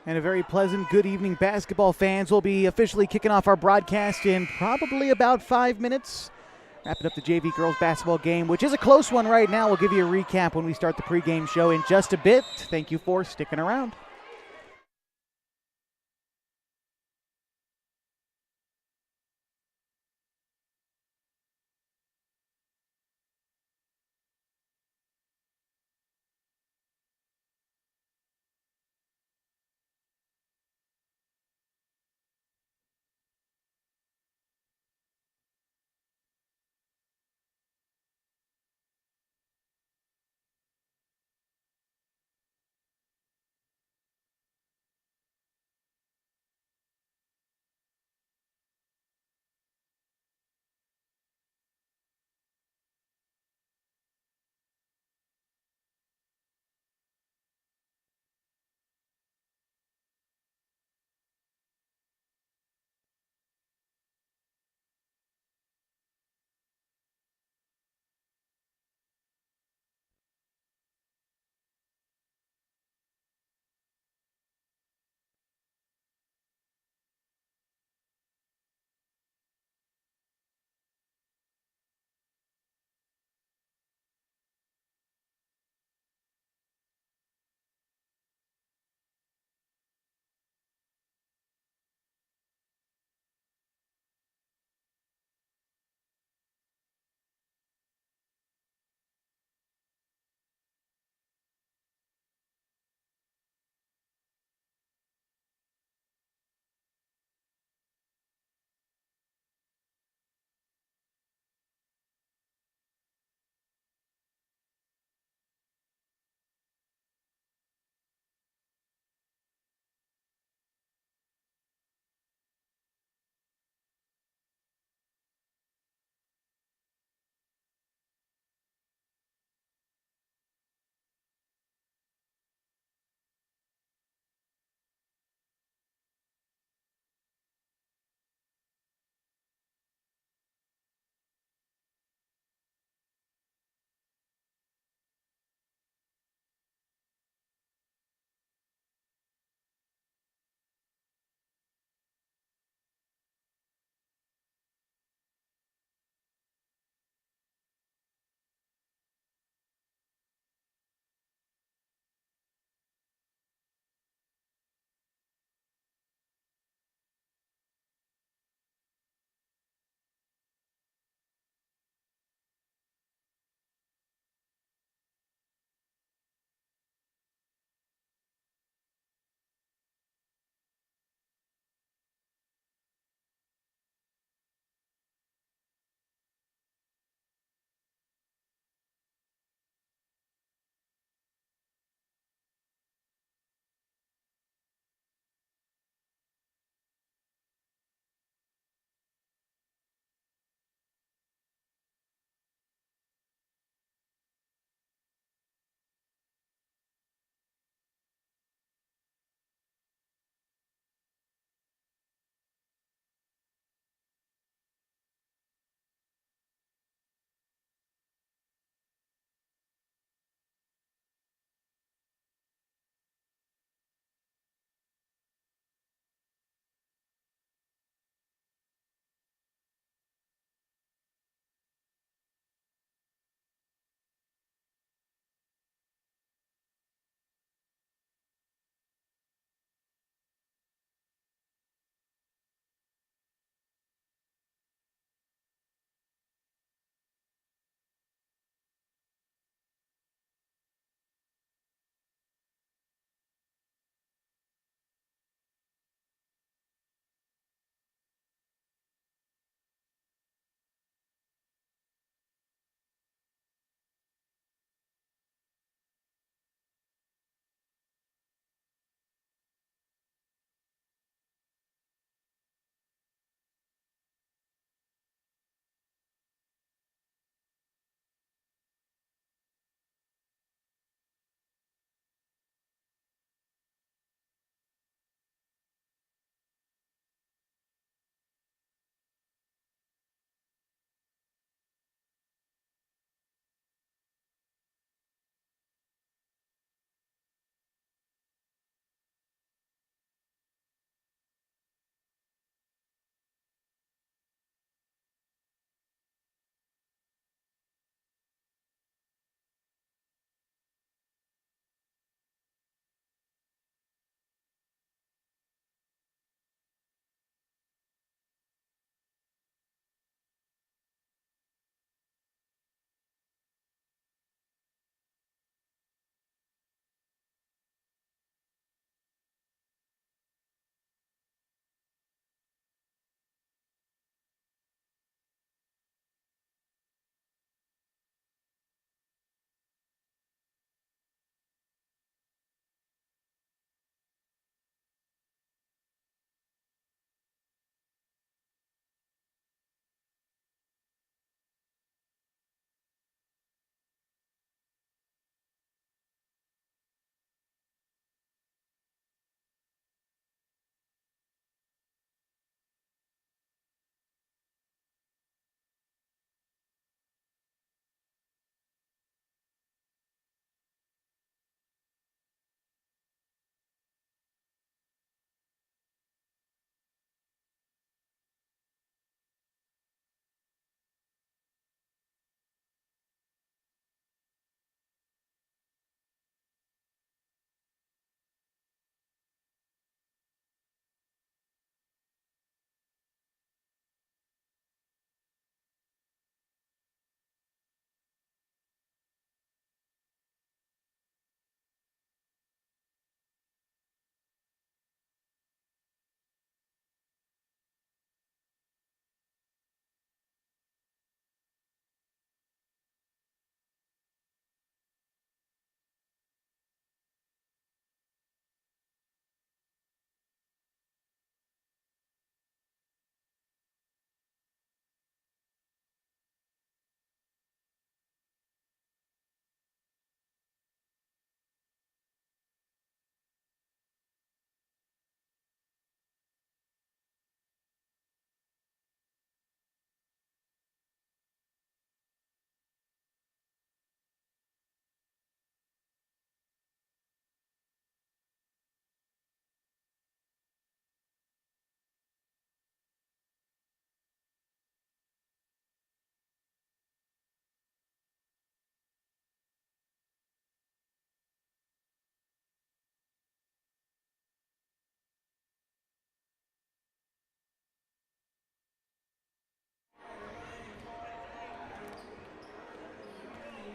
And a very pleasant good evening, basketball fans. We'll be officially kicking off our broadcast in probably about 5 minutes. Wrapping up the JV girls basketball game, which is a close one right now. We'll give you a recap when we start the pregame show in just a bit. Thank you for sticking around.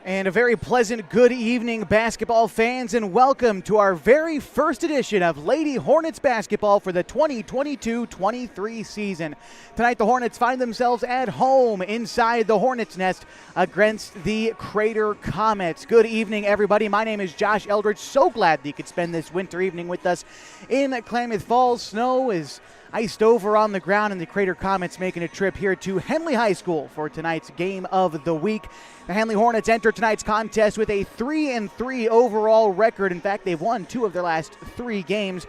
And a very pleasant good evening, basketball fans, and welcome to our very first edition of Lady Hornets basketball for the 2022-23 season. Tonight, the Hornets find themselves at home inside the Hornets' nest against the CRATER COMETS. Good evening, everybody. My name is Josh Eldridge. So glad that you could spend this winter evening with us in Klamath Falls. Snow is iced over on the ground, and the CRATER COMETS making a trip here to Henley High School for tonight's game of the week. The Henley Hornets enter tonight's contest with a 3-3 overall record. In fact, they've won 2 of their last 3 games.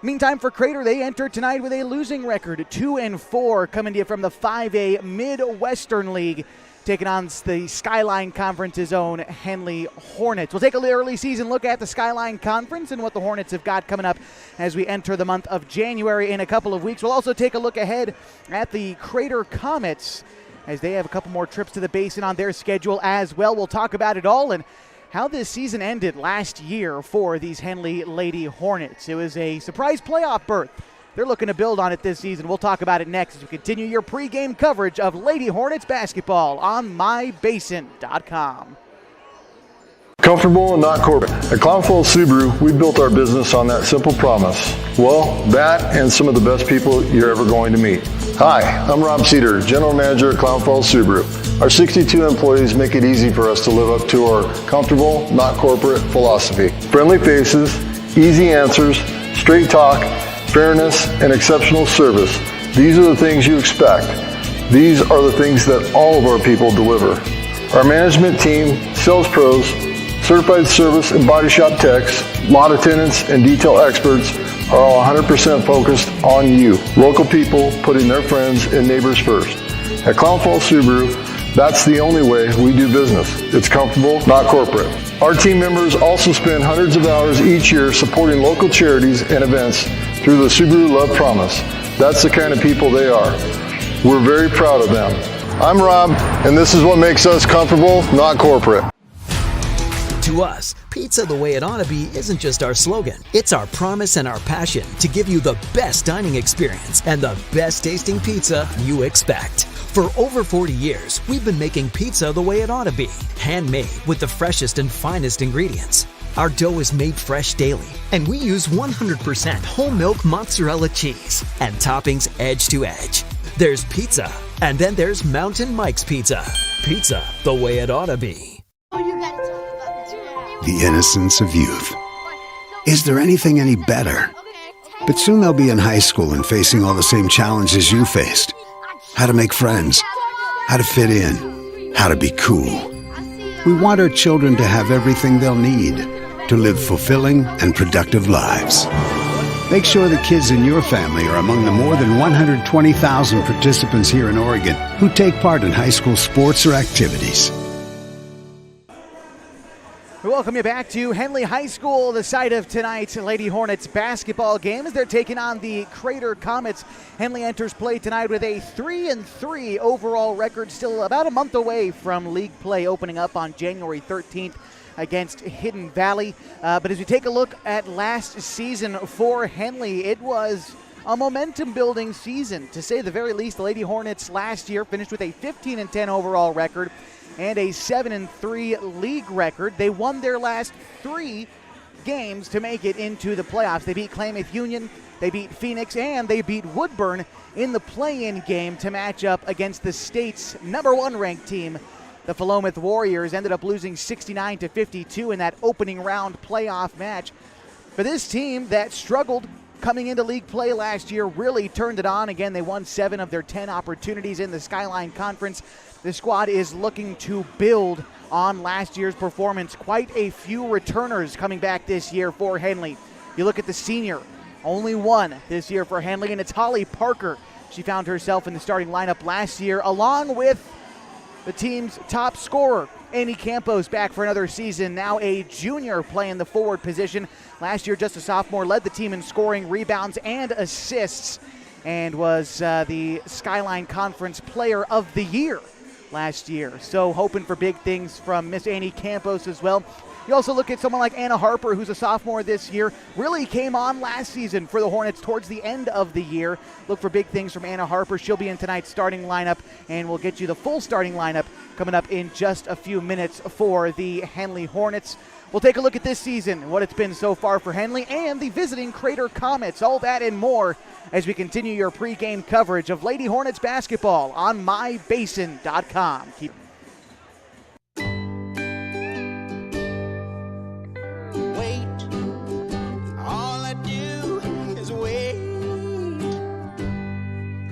Meantime, for CRATER, they enter tonight with a losing record, 2-4, coming to you from the 5A Midwestern League, taking on the Skyline Conference's own Henley Hornets. We'll take an early season look at the Skyline Conference and what the Hornets have got coming up as we enter the month of January in a couple of weeks. We'll also take a look ahead at the CRATER COMETS as they have a couple more trips to the basin on their schedule as well. We'll talk about it all and how this season ended last year for these Henley Lady Hornets. It was a surprise playoff berth. They're looking to build on it this season. We'll talk about it next as we continue your pregame coverage of Lady Hornets basketball on mybasin.com. Comfortable and not corporate. At Klamath Falls Subaru, we built our business on that simple promise. Well, that and some of the best people you're ever going to meet. Hi, I'm Rob Cedar, General Manager at Klamath Falls Subaru. Our 62 employees make it easy for us to live up to our comfortable, not corporate philosophy. Friendly faces, easy answers, straight talk, fairness, and exceptional service. These are the things you expect. These are the things that all of our people deliver. Our management team, sales pros, certified service and body shop techs, lot attendants, and detail experts are all 100% focused on you. Local people putting their friends and neighbors first. At Klamath Falls Subaru, that's the only way we do business. It's comfortable, not corporate. Our team members also spend hundreds of hours each year supporting local charities and events through the Subaru Love Promise. That's the kind of people they are. We're very proud of them. I'm Rob, and this is what makes us comfortable, not corporate. To us, pizza the way it ought to be isn't just our slogan. It's our promise and our passion to give you the best dining experience and the best tasting pizza you expect. For over 40 years, we've been making pizza the way it ought to be. Handmade with the freshest and finest ingredients. Our dough is made fresh daily, and we use 100% whole milk mozzarella cheese and toppings edge to edge. There's pizza, and then there's Mountain Mike's Pizza. Pizza the way it ought to be. The innocence of youth. Is there anything any better? But soon they'll be in high school and facing all the same challenges you faced. How to make friends, how to fit in, how to be cool. We want our children to have everything they'll need to live fulfilling and productive lives. Make sure the kids in your family are among the more than 120,000 participants here in Oregon who take part in high school sports or activities. We welcome you back to Henley High School, the site of tonight's Lady Hornets basketball game as they're taking on the CRATER COMETS. Henley enters play tonight with a 3-3 overall record, still about a month away from league play opening up on January 13th against Hidden Valley. But as we take a look at last season for Henley, it was a momentum-building season, to say the very least. The Lady Hornets last year finished with a 15-10 overall record and a 7-3 league record. They won their last 3 games to make it into the playoffs. They beat Klamath Union, they beat Phoenix, and they beat Woodburn in the play-in game to match up against the state's #1 ranked team. The Philomath Warriors ended up losing 69-52 in that opening round playoff match. For this team that struggled coming into league play last year, really turned it on. Again, they won 7 of their 10 opportunities in the Skyline Conference. The squad is looking to build on last year's performance. Quite a few returners coming back this year for Henley. You look at the senior, only one this year for Henley, and it's Holly Parker. She found herself in the starting lineup last year, along with the team's top scorer, Annie Campos, back for another season, now a junior playing the forward position. Last year, just a sophomore, led the team in scoring, rebounds, and assists, and was the Skyline Conference Player of the Year last year. So hoping for big things from Miss Annie Campos as well. You also look at someone like Anna Harper, who's a sophomore this year, really came on last season for the Hornets towards the end of the year. Look for big things from Anna Harper. She'll be in tonight's starting lineup, and we'll get you the full starting lineup coming up in just a few minutes for the Henley Hornets. We'll take a look at this season, what it's been so far for Henley, and the visiting CRATER COMETS. All that and more as we continue your pregame coverage of Lady Hornets basketball on mybasin.com. Keep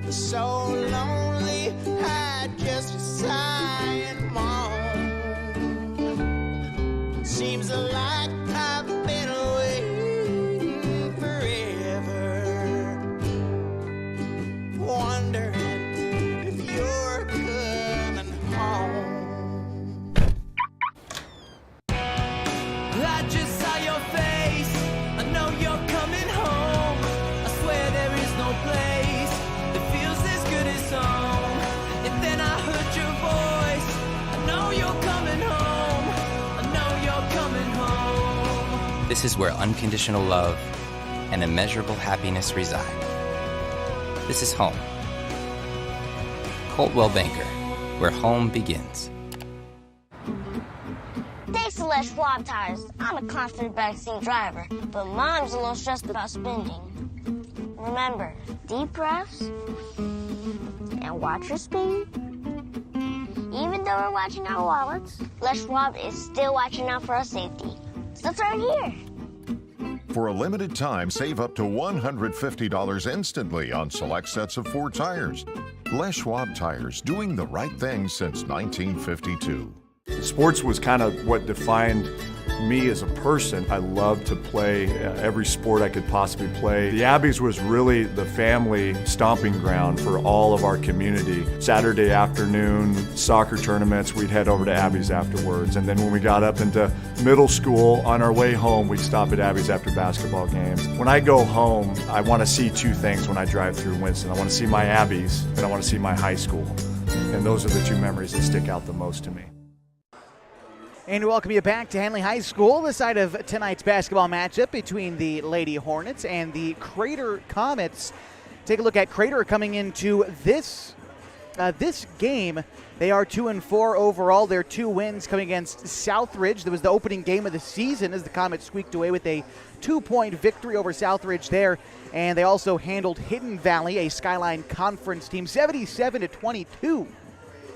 so lonely, I just sigh and moan. Seems like I've been waiting forever, wondering if you're coming home. I just saw your face, I know you're coming home. I swear there is no place song. And then I heard your voice. I know you're coming home. I know you're coming home. This is where unconditional love and immeasurable happiness reside. This is home. Coltwell Banker, where home begins. Thanks to Les Schwab Tires, I'm a confident backseat driver, but Mom's a little stressed about spending. Remember, deep breaths and watch your speed. Even though we're watching our wallets, Les Schwab is still watching out for our safety. So turn here. For a limited time, save up to $150 instantly on select sets of Ford tires. Les Schwab Tires, doing the right thing since 1952. Sports was kind of what defined me as a person. I loved to play every sport I could possibly play. The Abbeys was really the family stomping ground for all of our community. Saturday afternoon soccer tournaments, we'd head over to Abbeys afterwards. And then when we got up into middle school, on our way home, we'd stop at Abbeys after basketball games. When I go home, I want to see two things when I drive through Winston. I want to see my Abbeys, and I want to see my high school. And those are the two memories that stick out the most to me. And we welcome you back to Henley High School, the site of tonight's basketball matchup between the Lady Hornets and the CRATER COMETS. Take a look at CRATER coming into this game. They are 2-4 overall. Their 2 wins coming against Southridge. That was the opening game of the season as the Comets squeaked away with a 2-point victory over Southridge there. And they also handled Hidden Valley, a Skyline Conference team, 77-22.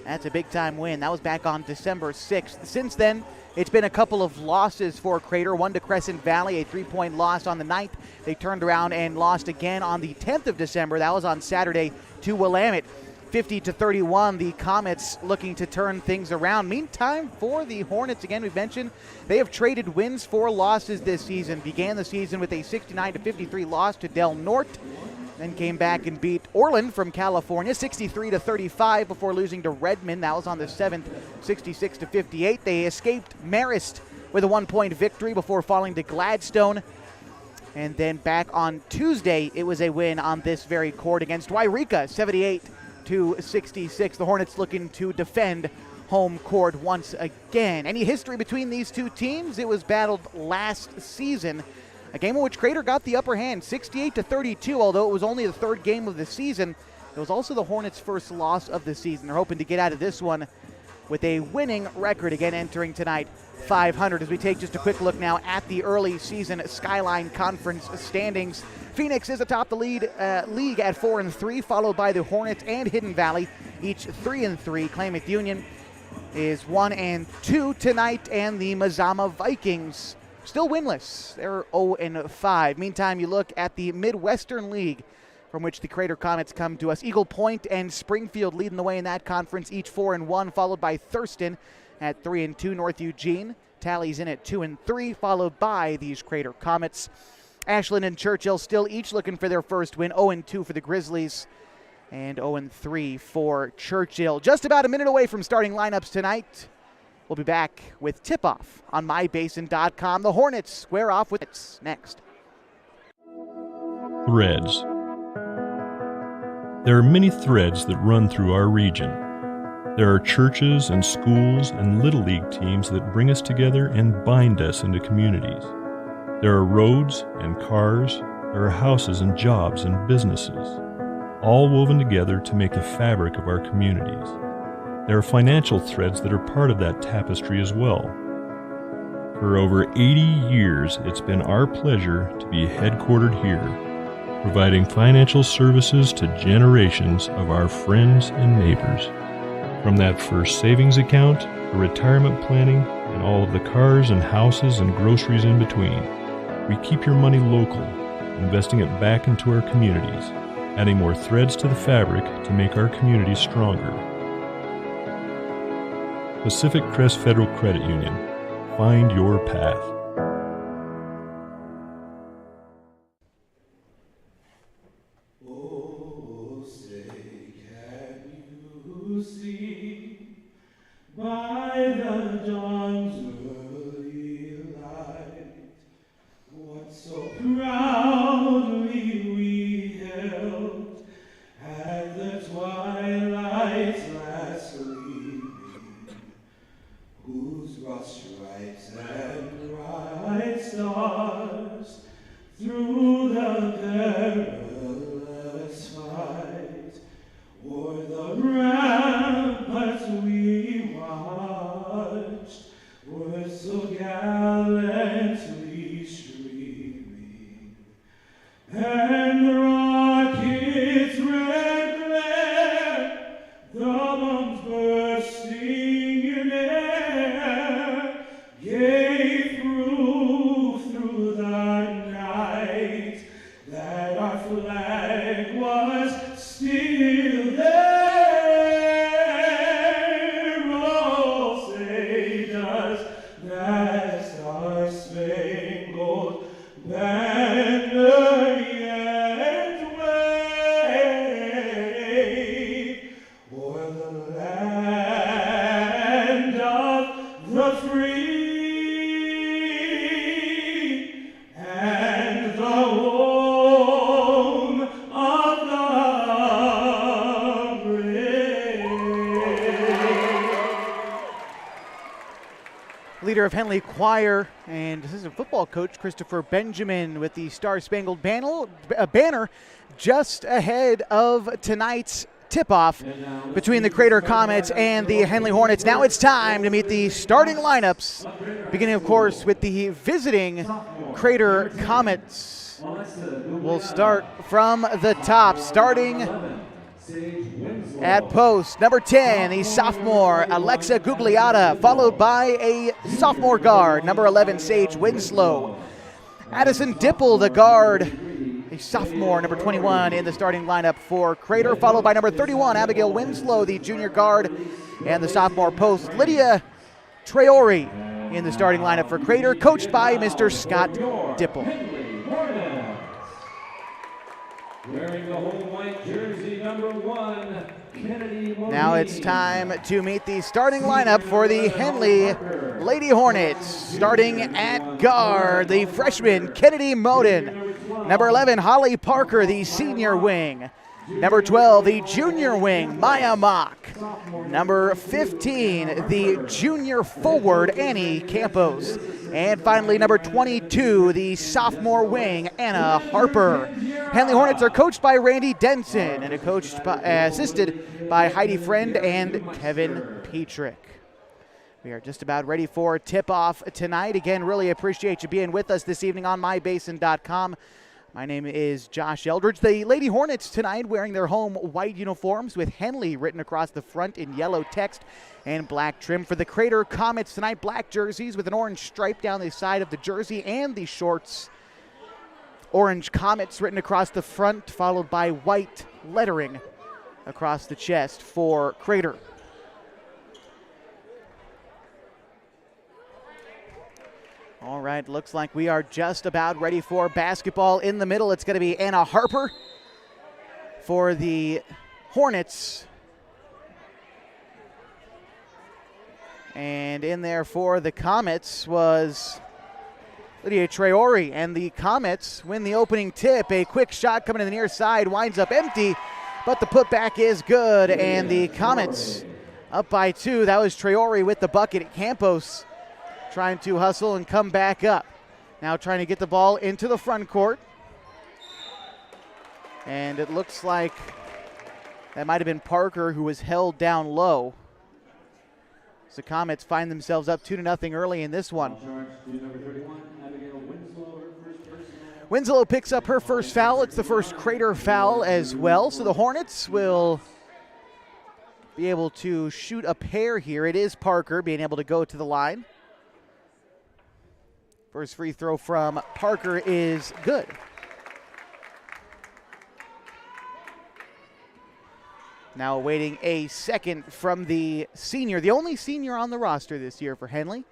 That's a big-time win. That was back on December 6th. Since then, it's been a couple of losses for CRATER. One to Crescent Valley, a 3-point loss on the 9th. They turned around and lost again on the 10th of December. That was on Saturday to Willamette. 50-31, the Comets looking to turn things around. Meantime, for the Hornets, again, we've mentioned, they have traded wins for losses this season. Began the season with a 69-53 loss to Del Norte. Then came back and beat Orland from California, 63-35 before losing to Redmond. That was on the 7th, 66-58. They escaped Marist with a 1-point victory before falling to Gladstone. And then back on Tuesday, it was a win on this very court against Wairika, 78-66. The Hornets looking to defend home court once again. Any history between these two teams? It was battled last season. A game in which CRATER got the upper hand, 68-32, although it was only the 3rd game of the season. It was also the Hornets' first loss of the season. They're hoping to get out of this one with a winning record, again entering tonight 500. As we take just a quick look now at the early season Skyline Conference standings. Phoenix is atop the league at 4-3, followed by the Hornets and Hidden Valley, each 3-3. Klamath Union is 1-2 tonight, and the Mazama Vikings still winless. They're 0-5. Meantime, you look at the Midwestern League, from which the CRATER Comets come to us. Eagle Point and Springfield leading the way in that conference, each 4-1, followed by Thurston at 3-2. North Eugene tallies in at 2-3, followed by these CRATER Comets. Ashland and Churchill still each looking for their first win, 0-2 for the Grizzlies and 0-3 for Churchill. Just about a minute away from starting lineups tonight. We'll be back with tip-off on mybasin.com. The Hornets square off with it next. Threads. There are many threads that run through our region. There are churches and schools and Little League teams that bring us together and bind us into communities. There are roads and cars, there are houses and jobs and businesses, all woven together to make the fabric of our communities. There are financial threads that are part of that tapestry as well. For over 80 years, it's been our pleasure to be headquartered here, providing financial services to generations of our friends and neighbors. From that first savings account, to retirement planning, and all of the cars and houses and groceries in between, we keep your money local, investing it back into our communities, adding more threads to the fabric to make our communities stronger. Pacific Crest Federal Credit Union. Find your path. Oh, say, can you see by the dawn's early light what so proudly we held at the twilight's last gleaming, whose broad stripes and bright stars through the perilous fight o'er the ramparts we watched were so gallantly streaming, and the rocket's red glare, the bombs bursting in air, gave through the night that our flag was still there. Oh, say does that star-spangled banner yet wave o'er the land of the free and the home of the brave? Leader of Henley Choir and assistant football coach Christopher Benjamin with the Star-Spangled Banner just ahead of tonight's tip-off between the CRATER COMETS and the Henley Hornets. Now it's time to meet the starting lineups, beginning, of course, with the visiting CRATER COMETS. We'll start from the top, starting at post number 10, the sophomore Alexa Gugliotta, followed by a sophomore guard, number 11, Sage Winslow. Addison Dipple, the guard, a sophomore, number 21 in the starting lineup for CRATER, followed by number 31, Abigail Winslow, the junior guard, and the sophomore post, Lydia Traore in the starting lineup for CRATER, coached by Mr. Scott Dipple. Wearing the home white jersey, number 1, Kennedy Moden. Now it's time to meet the starting lineup for the Henley Lady Hornets. Starting at guard, the freshman Kennedy Moden. Number 11, Holly Parker, the senior wing. Number 12, the junior wing, Maya Mock. Number 15, the junior forward, Annie Campos. And finally, number 22, the sophomore wing, Anna Harper. Henley Hornets are coached by Randy Denson and assisted by Heidi Friend and Kevin Petrick. We are just about ready for tip-off tonight. Again, really appreciate you being with us this evening on mybasin.com. My name is Josh Eldridge. The Lady Hornets tonight wearing their home white uniforms with Henley written across the front in yellow text and black trim. For the CRATER COMETS tonight, black jerseys with an orange stripe down the side of the jersey and the shorts. Orange COMETS written across the front, followed by white lettering across the chest for CRATER. All right, looks like we are just about ready for basketball. In the middle, it's going to be Anna Harper for the Hornets. And in there for the Comets was Lydia Traore, and the Comets win the opening tip. A quick shot coming to the near side, winds up empty, but the putback is good, and the Comets Up by 2. That was Traore with the bucket. Campos trying to hustle and come back up. Now trying to get the ball into the front court. And it looks like that might have been Parker who was held down low. So Comets find themselves up 2-0 early in this one. Winslow picks up her first foul. It's the first Crater foul as well. So the Hornets will be able to shoot a pair here. It is Parker being able to go to the line. First free throw from Parker is good. Now awaiting a second from the senior, the only senior on the roster this year for Henley,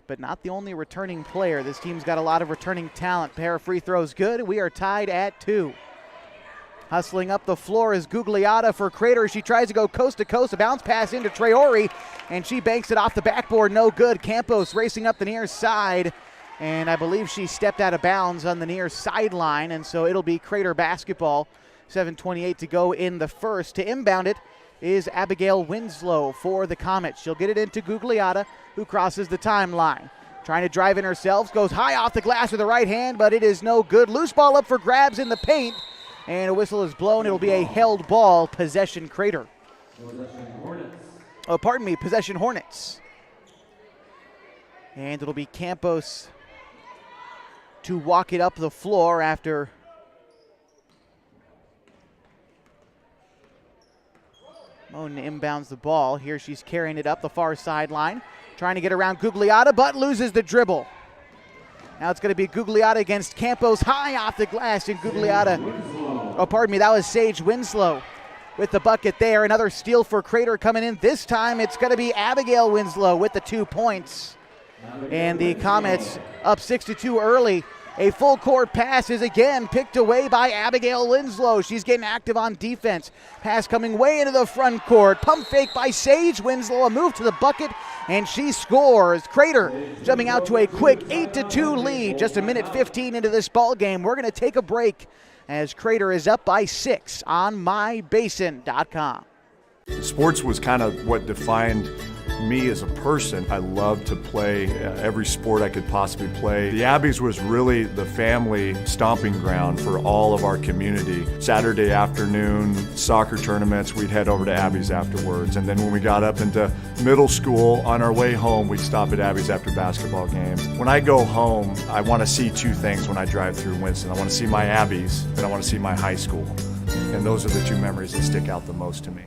but not the only returning player. This team's got a lot of returning talent. Pair of free throws good. We are tied at 2. Hustling up the floor is Gugliotta for Crater. She tries to go coast to coast, a bounce pass into Traore, and she banks it off the backboard, no good. Campos racing up the near side, and I believe she stepped out of bounds on the near sideline, and so it'll be Crater basketball. 7:28 to go in the first. To inbound it is Abigail Winslow for the Comets. She'll get it into Gugliotta, who crosses the timeline. Trying to drive in herself, goes high off the glass with the right hand, but it is no good. Loose ball up for grabs in the paint, and a whistle is blown. It'll be a held ball, possession Crater. Oh, pardon me, possession Hornets. And it'll be Campos to walk it up the floor after Moten inbounds the ball. Here she's carrying it up the far sideline, trying to get around Gugliotta, but loses the dribble. Now it's going to be Gugliotta against Campos, high off the glass, and Gugliotta, oh, pardon me, that was Sage Winslow with the bucket there. Another steal for Crater coming in. This time it's going to be Abigail Winslow with the 2 points. And the Comets up 6-2 early. A full court pass is again picked away by Abigail Winslow. She's getting active on defense. Pass coming way into the front court. Pump fake by Sage Winslow. A move to the bucket, and she scores. Crater jumping out to a quick 8-2 lead. Just a minute 15 into this ball game. We're going to take a break as Crater is up by 6 on mybasin.com. Sports was kind of what defined me as a person. I loved to play every sport I could possibly play. The Abbeys was really the family stomping ground for all of our community. Saturday afternoon, soccer tournaments, we'd head over to Abbeys afterwards. And then when we got up into middle school, on our way home, we'd stop at Abbeys after basketball games. When I go home, I want to see 2 things when I drive through Winston. I want to see my Abbeys, and I want to see my high school. And those are the 2 memories that stick out the most to me.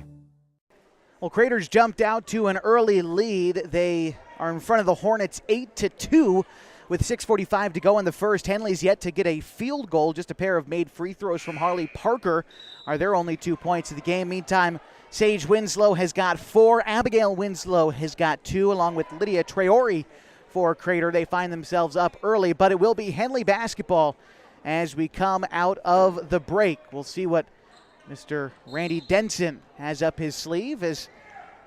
Well, Crater's jumped out to an early lead. They are in front of the Hornets 8-2 with 6:45 to go in the first. Henley's yet to get a field goal. Just a pair of made free throws from Harley Parker are their only 2 points of the game. Meantime, Sage Winslow has got 4. Abigail Winslow has got 2, along with Lydia Traore for Crater. They find themselves up early, but it will be Henley basketball as we come out of the break. We'll see what Mr. Randy Denson has up his sleeve as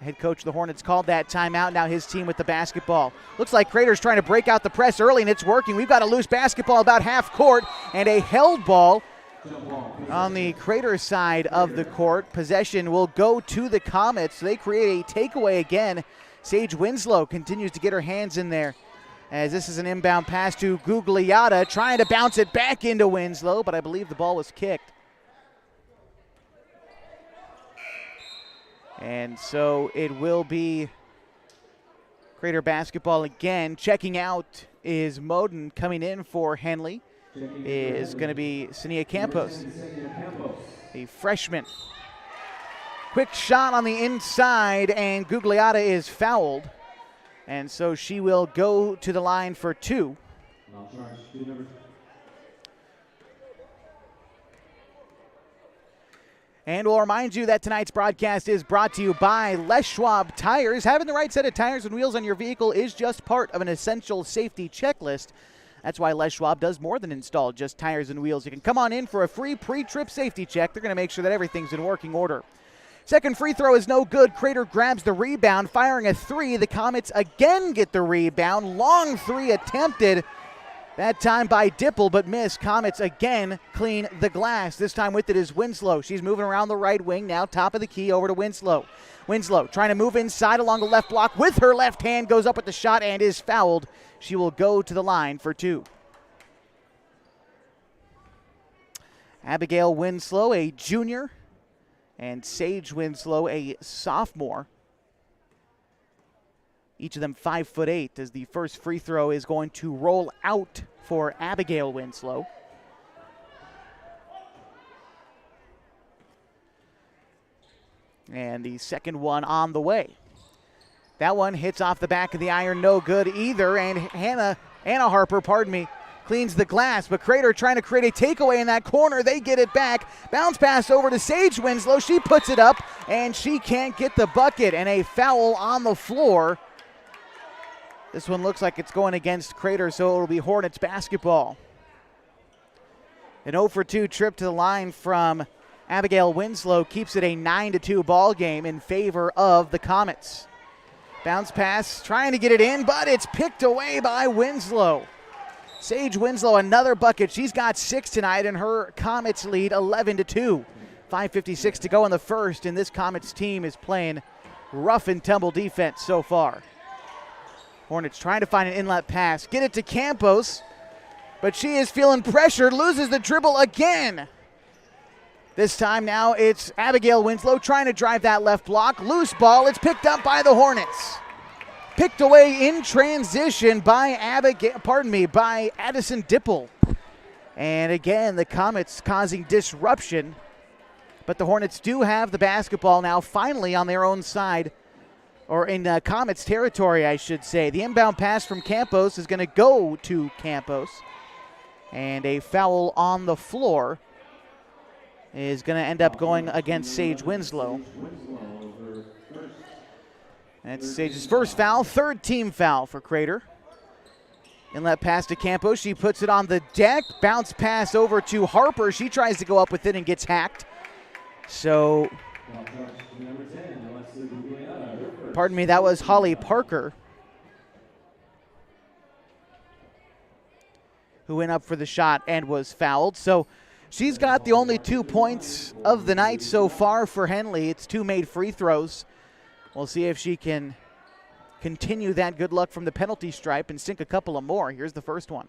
head coach of the Hornets called that timeout. Now his team with the basketball. Looks like Crater's trying to break out the press early, and it's working. We've got a loose basketball about half court and a held ball on the Crater side of the court. Possession will go to the Comets. They create a takeaway again. Sage Winslow continues to get her hands in there as this is an inbound pass to Gugliotta, trying to bounce it back into Winslow, but I believe the ball was kicked. And so it will be Crater basketball again. Checking out is Moten. Coming in for Henley is going to be Sania Campos, the freshman. Quick shot on the inside, and Gugliotta is fouled. And so she will go to the line for 2. And we'll remind you that tonight's broadcast is brought to you by Les Schwab Tires. Having the right set of tires and wheels on your vehicle is just part of an essential safety checklist. That's why Les Schwab does more than install just tires and wheels. You can come on in for a free pre-trip safety check. They're going to make sure that everything's in working order. Second free throw is no good. Crater grabs the rebound, firing a 3. The Comets again get the rebound. Long 3 attempted, That time by Dipple, but missed. Comets again clean the glass. This time with it is Winslow. She's moving around the right wing, now top of the key over to Winslow. Winslow trying to move inside along the left block with her left hand, goes up with the shot and is fouled. She will go to the line for 2. Abigail Winslow, a junior, and Sage Winslow, a sophomore. Each of them 5'8", as the first free throw is going to roll out for Abigail Winslow. And the second one on the way. That one hits off the back of the iron, no good either. And Anna Harper, cleans the glass, but CRATER trying to create a takeaway in that corner. They get it back. Bounce pass over to Sage Winslow. She puts it up, and she can't get the bucket, and a foul on the floor. This one looks like it's going against CRATER, so it'll be Hornets basketball. An 0 for 2 trip to the line from Abigail Winslow keeps it a 9-2 ball game in favor of the Comets. Bounce pass, trying to get it in, but it's picked away by Winslow. Sage Winslow, another bucket. She's got 6 tonight, and her Comets lead 11-2. 5:56 to go in the first, and this Comets team is playing rough and tumble defense so far. Hornets trying to find an inlet pass. Get it to Campos, but she is feeling pressured, loses the dribble again. This time now it's Abigail Winslow trying to drive that left block. Loose ball, it's picked up by the Hornets. Picked away in transition by by Addison Dipple. And again, the Comets causing disruption, but the Hornets do have the basketball now finally on their own side, or in Comets territory, I should say. The inbound pass from Campos is going to go to Campos, and a foul on the floor is going to end up going against Sage Winslow. That's Sage's first foul, third team foul for CRATER. Inlet pass to Campos. She puts it on the deck. Bounce pass over to Harper. She tries to go up with it and gets hacked. So, pardon me, that was Holly Parker who went up for the shot and was fouled. So she's got the only 2 points of the night so far for Henley. It's 2 made free throws. We'll see if she can continue that good luck from the penalty stripe and sink a couple of more. Here's the first one.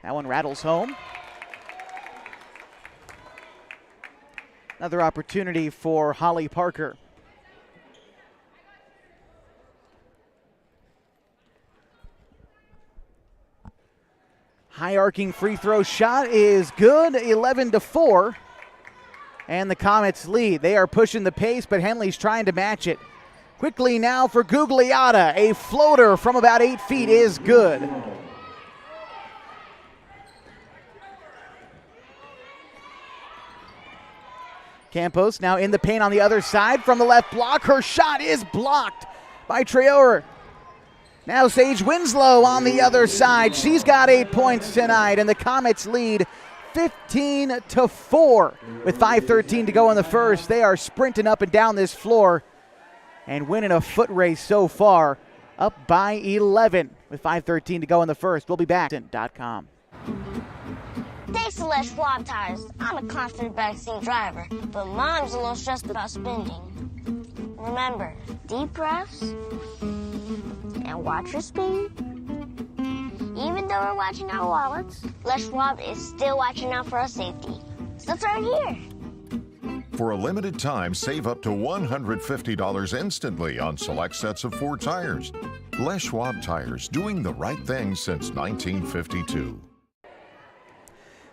That one rattles home. Another opportunity for Holly Parker. High arcing free throw shot is good, 11-4. And the Comets lead. They are pushing the pace, but Henley's trying to match it. Quickly now for Gugliotta. A floater from about 8 feet is good. Campos now in the paint on the other side from the left block. Her shot is blocked by Traore. Now Sage Winslow on the other side. She's got 8 points tonight, and the Comets lead 15-4 with 5:13 to go in the first. They are sprinting up and down this floor and winning a foot race so far, up by 11 with 5:13 to go in the first. We'll be back. .com. Thanks to Les Schwab Tires, I'm a confident backseat driver, but Mom's a little stressed about spending. Remember, deep breaths and watch your speed. Even though we're watching our wallets, Les Schwab is still watching out for our safety. So turn here. For a limited time, save up to $150 instantly on select sets of 4 tires. Les Schwab Tires, doing the right thing since 1952.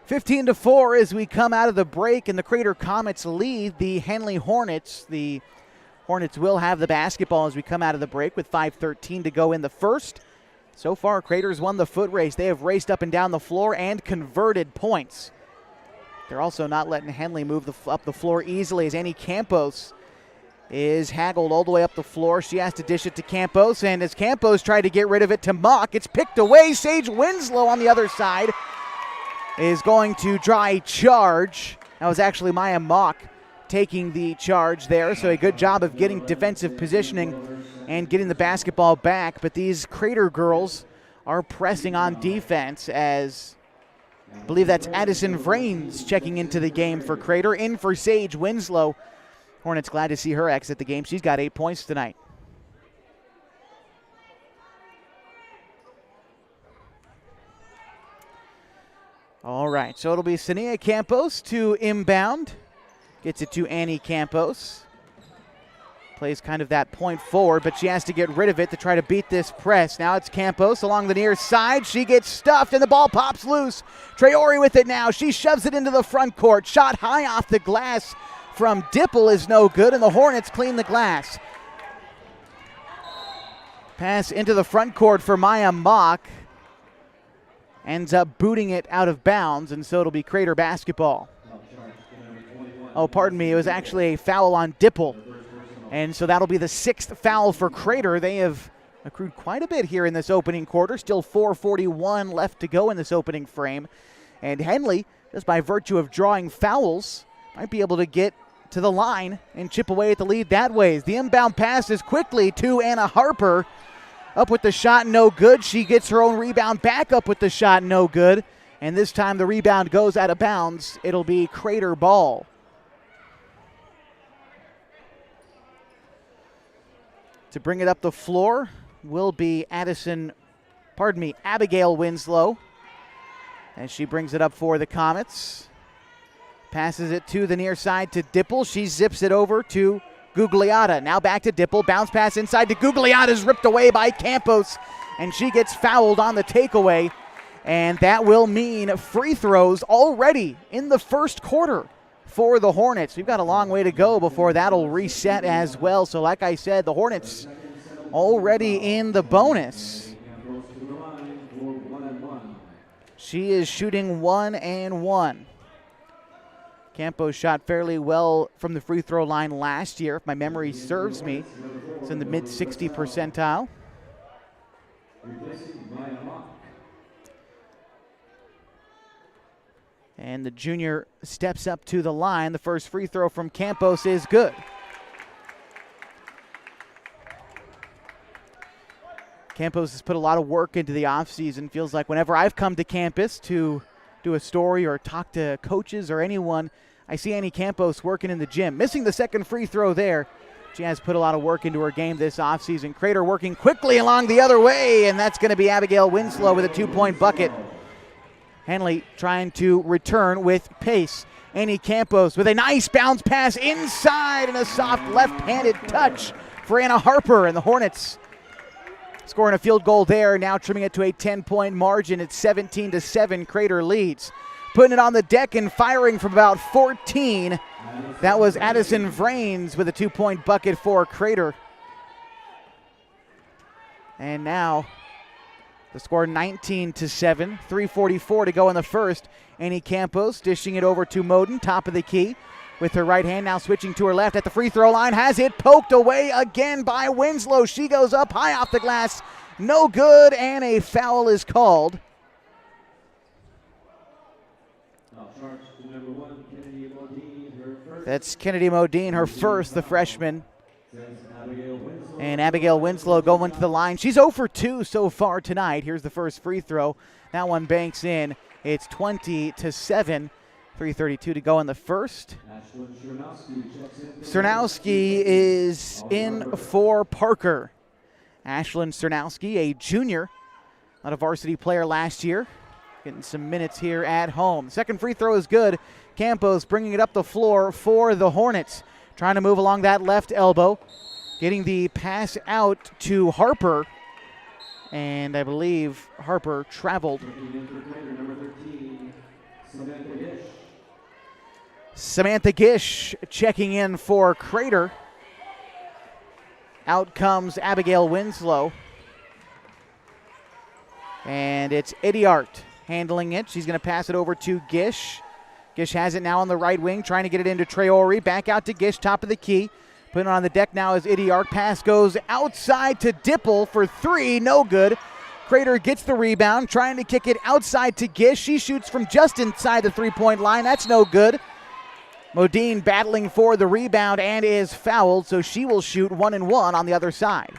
15-4 as we come out of the break, and the CRATER Comets lead the Henley Hornets. The Hornets will have the basketball as we come out of the break with 5:13 to go in the first. So far, CRATER's won the foot race. They have raced up and down the floor and converted points. They're also not letting Henley move up the floor easily, as Annie Campos is haggled all the way up the floor. She has to dish it to Campos, and as Campos tried to get rid of it to Mock, it's picked away. Sage Winslow on the other side is going to draw a charge. That was actually Maya Mock taking the charge there, so a good job of getting defensive positioning and getting the basketball back. But these CRATER girls are pressing on defense, as I believe that's Addison Vrains checking into the game for CRATER. In for Sage Winslow. Hornets glad to see her exit the game. She's got 8 points tonight. All right, so it'll be Sania Campos to inbound. Gets it to Annie Campos. Plays kind of that point forward, but she has to get rid of it to try to beat this press. Now it's Campos along the near side. She gets stuffed, and the ball pops loose. Traore with it now. She shoves it into the front court. Shot high off the glass from Dipple is no good, and the Hornets clean the glass. Pass into the front court for Maya Mock. Ends up booting it out of bounds, and so it'll be CRATER basketball. Oh, pardon me. It was actually a foul on Dipple. And so that'll be the 6th foul for CRATER. They have accrued quite a bit here in this opening quarter. Still 4:41 left to go in this opening frame. And Henley, just by virtue of drawing fouls, might be able to get to the line and chip away at the lead that way. The inbound pass is quickly to Anna Harper. Up with the shot, no good. She gets her own rebound, back up with the shot, no good. And this time the rebound goes out of bounds. It'll be CRATER ball. To bring it up the floor will be Abigail Winslow. And she brings it up for the Comets. Passes it to the near side to Dipple. She zips it over to Gugliotta. Now back to Dipple. Bounce pass inside to Gugliotta is ripped away by Campos. And she gets fouled on the takeaway. And that will mean free throws already in the first quarter for the Hornets. We've got a long way to go before that'll reset as well. So like I said, the Hornets already in the bonus. She is shooting 1 and 1. Campos shot fairly well from the free throw line last year, if my memory serves me. It's in the mid-60 percentile. And the junior steps up to the line. The first free throw from Campos is good. Campos has put a lot of work into the offseason. Feels like whenever I've come to campus to do a story or talk to coaches or anyone, I see Annie Campos working in the gym. Missing the second free throw there. She has put a lot of work into her game this offseason. CRATER working quickly along the other way, and that's going to be Abigail Winslow with a 2-point bucket. Henley trying to return with pace. Annie Campos with a nice bounce pass inside and a soft left-handed touch for Anna Harper, and the Hornets scoring a field goal there, now trimming it to a 10-point margin. It's 17-7, CRATER leads. Putting it on the deck and firing from about 14. That was Addison Vrains with a 2-point bucket for CRATER. And now the score 19-7, 3:44 to go in the first. Annie Campos dishing it over to Moden, top of the key. With her right hand now switching to her left at the free throw line. Has it poked away again by Winslow. She goes up high off the glass. No good, and a foul is called. That's Kennedy Modine, her first, the freshman. And Abigail Winslow going to the line. She's 0 for 2 so far tonight. Here's the first free throw. That one banks in. It's 20-7. 3:32 to go in the first. Cernowski is in for Parker. Ashlyn Cernowski, a junior, not a varsity player last year. Getting some minutes here at home. Second free throw is good. Campos bringing it up the floor for the Hornets. Trying to move along that left elbow. Getting the pass out to Harper. And I believe Harper traveled. Samantha Gish checking in for CRATER. Out comes Abigail Winslow. And it's Idiart handling it. She's going to pass it over to Gish. Gish has it now on the right wing, trying to get it into Traore. Back out to Gish, top of the key. Putting it on the deck now is Idiart. Pass goes outside to Dipple for 3. No good. CRATER gets the rebound, trying to kick it outside to Gish. She shoots from just inside the three-point line. That's no good. Modine battling for the rebound and is fouled, so she will shoot 1 and 1 on the other side.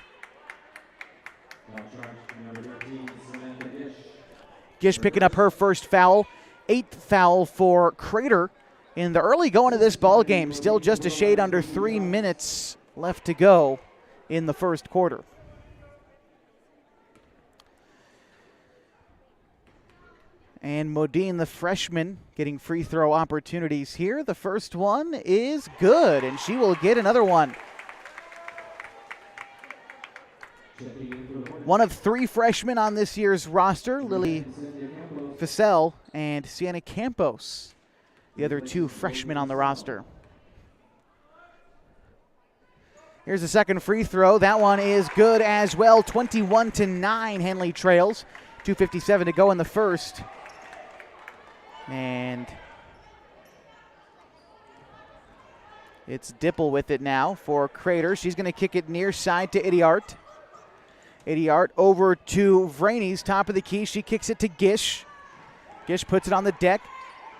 Gish picking up her first foul. 8th foul for CRATER in the early going of this ball game. Still just a shade under 3 minutes left to go in the first quarter. And Modine, the freshman, getting free throw opportunities here. The first one is good, and she will get another one. One of 3 freshmen on this year's roster, Lily Fissell and Sienna Campos, the other 2 freshmen on the roster. Here's the second free throw. That one is good as well. 21-9, Henley trails. 2:57 to go in the first. And it's Dipple with it now for CRATER. She's going to kick it near side to Idiart. Idiart over to Vranes, top of the key. She kicks it to Gish. Gish puts it on the deck.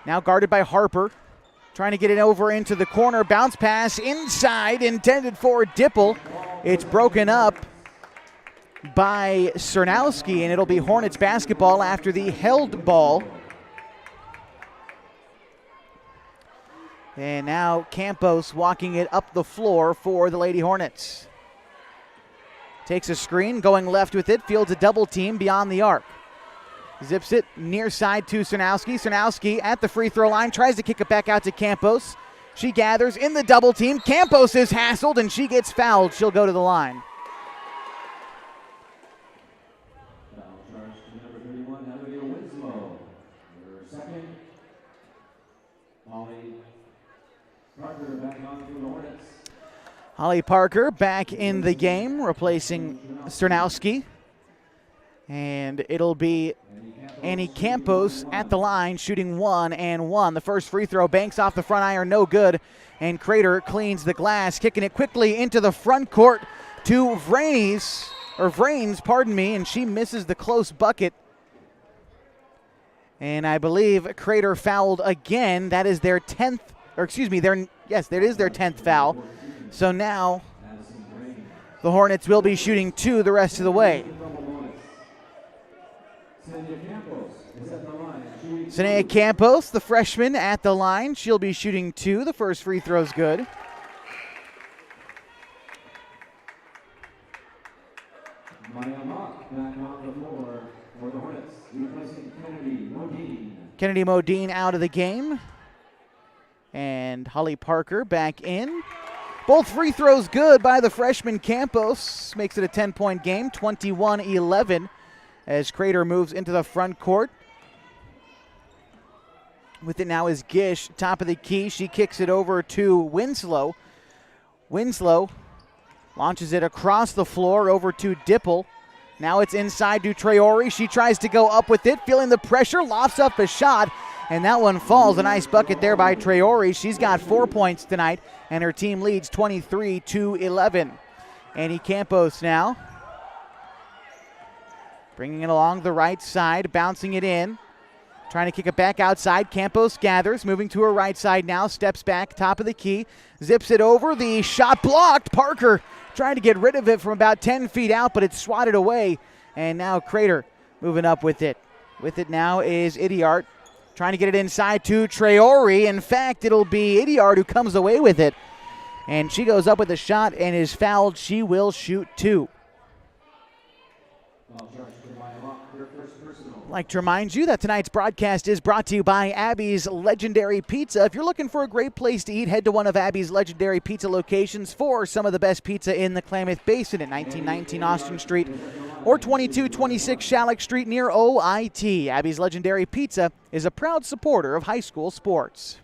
Now guarded by Harper. Trying to get it over into the corner. Bounce pass inside, intended for Dipple. It's broken up by Cernowski, and it'll be Hornets basketball after the held ball. And now Campos walking it up the floor for the Lady Hornets. Takes a screen, going left with it, fields a double team beyond the arc. Zips it near side to Cernowski. Cernowski at the free throw line, tries to kick it back out to Campos. She gathers in the double team. Campos is hassled and she gets fouled. She'll go to the line. Holly Parker back in the game, replacing Cernowski. And it'll be Annie Campos at the line, shooting 1 and 1. The first free throw banks off the front iron, no good. And CRATER cleans the glass, kicking it quickly into the front court to Vranes, and she misses the close bucket. And I believe CRATER fouled again. That is their 10th, that is their 10th foul. So now the Hornets will be shooting 2 the rest of the way. Sanaya Campos, the freshman, at the line. She'll be shooting 2. The first free throw's good. Kennedy Modine out of the game. And Holly Parker back in. Both free throws good by the freshman Campos. Makes it a 10-point game, 21-11, as CRATER moves into the front court. With it now is Gish, top of the key. She kicks it over to Winslow. Winslow launches it across the floor over to Dipple. Now it's inside to Traore. She tries to go up with it, feeling the pressure, lofts up a shot, and that one falls. A nice bucket there by Traore. She's got 4 points tonight, and her team leads 23-11. Annie Campos now, bringing it along the right side, bouncing it in. Trying to kick it back outside. Campos gathers, moving to her right side now, steps back, top of the key, zips it over. The shot blocked. Parker trying to get rid of it from about 10 feet out, but it's swatted away. And now CRATER moving up with it. With it now is Idiart, trying to get it inside to Traore. In fact, it'll be Idiart who comes away with it. And she goes up with a shot and is fouled. She will shoot 2. I'd like to remind you that tonight's broadcast is brought to you by Abby's Legendary Pizza. If you're looking for a great place to eat, head to one of Abby's Legendary Pizza locations for some of the best pizza in the Klamath Basin at 1919 Austin Street or 2226 Shalleck Street near OIT. Abby's Legendary Pizza is a proud supporter of high school sports.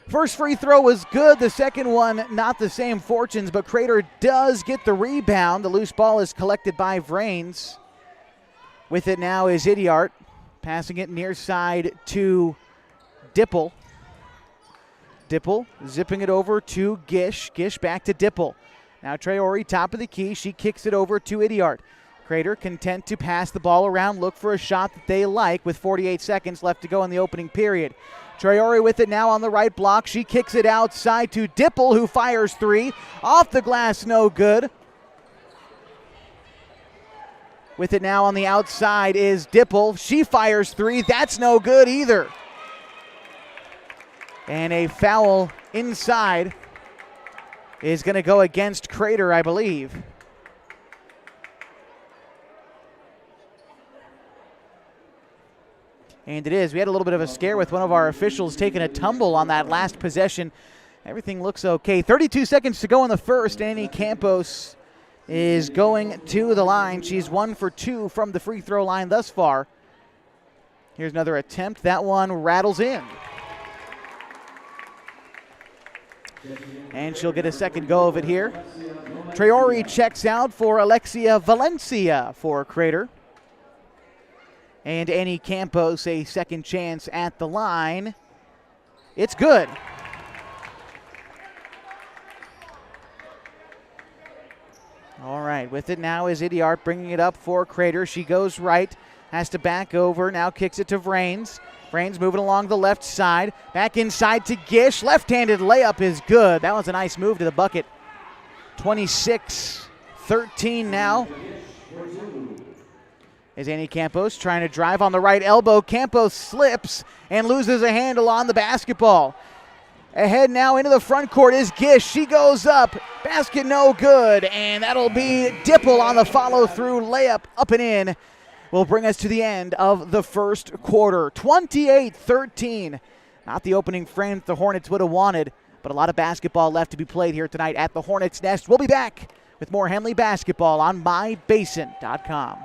First free throw was good. The second one, not the same fortunes, but CRATER does get the rebound. The loose ball is collected by Vranes. With it now is Idiart, passing it near side to Dipple. Dipple zipping it over to Gish. Gish back to Dipple. Now Traore, top of the key. She kicks it over to Idiart. CRATER content to pass the ball around, look for a shot that they like with 48 seconds left to go in the opening period. Traore with it now on the right block. She kicks it outside to Dipple, who fires 3. Off the glass, no good. With it now on the outside is Dipple. She fires three. That's no good either. And a foul inside is going to go against CRATER, I believe. And it is. We had a little bit of a scare with one of our officials taking a tumble on that last possession. Everything looks okay. 32 seconds to go in the first. Annie Campos is going to the line. She's 1 for 2 from the free throw line thus far. Here's another attempt. That one rattles in. And she'll get a second go of it here. Traore checks out for Alexia Valencia for CRATER. And Annie Campos a second chance at the line. It's good. All right, with it now is Idiart bringing it up for CRATER. She goes right, has to back over, now kicks it to Vrains. Vrains moving along the left side. Back inside to Gish. Left-handed layup is good. That was a nice move to the bucket. 26-13 now. Is Annie Campos trying to drive on the right elbow. Campos slips and loses a handle on the basketball. Ahead now into the front court is Gish. She goes up. Basket no good. And that'll be Dipple on the follow-through layup up and in. Will bring us to the end of the first quarter. 28-13. Not the opening frame the Hornets would have wanted, but a lot of basketball left to be played here tonight at the Hornets' Nest. We'll be back with more Henley basketball on mybasin.com.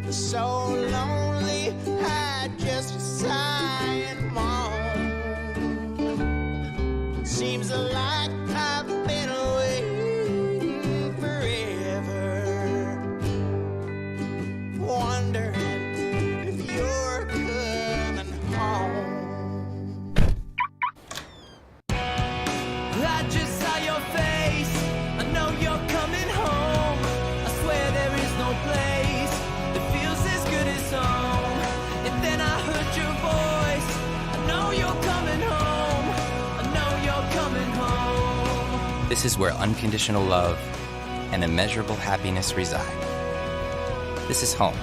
So lonely, I just sigh and moan. Seems like I've been away forever, wondering if you're coming home. I just saw your face, I know you're coming home. I swear there is no place home. And then I heard your voice. I know you're coming home. I know you're coming home. This is where unconditional love and immeasurable happiness reside. This is home.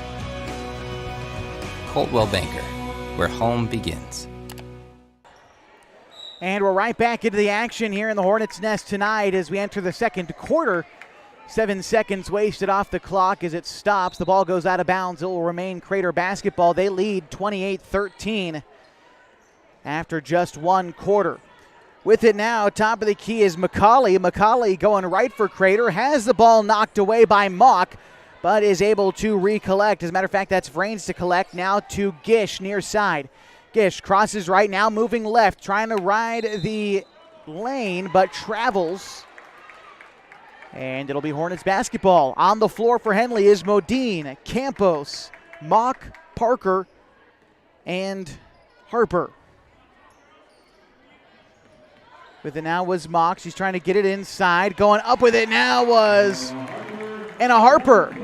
Coldwell Banker, where home begins. And we're right back into the action here in the Hornets' Nest tonight as we enter the second quarter. 7 seconds wasted off the clock as it stops. The ball goes out of bounds. It will remain CRATER basketball. They lead 28-13 after just one quarter. With it now, top of the key is McCauley. McCauley going right for CRATER. Has the ball knocked away by Mock, but is able to recollect. As a matter of fact, that's Vrains to collect. Now to Gish near side. Gish crosses right now, moving left, trying to ride the lane, but travels. And it'll be Hornets basketball. On the floor for Henley is Modine, Campos, Mock, Parker, and Harper. With it now was Mock. She's trying to get it inside. Going up with it now was Anna Harper.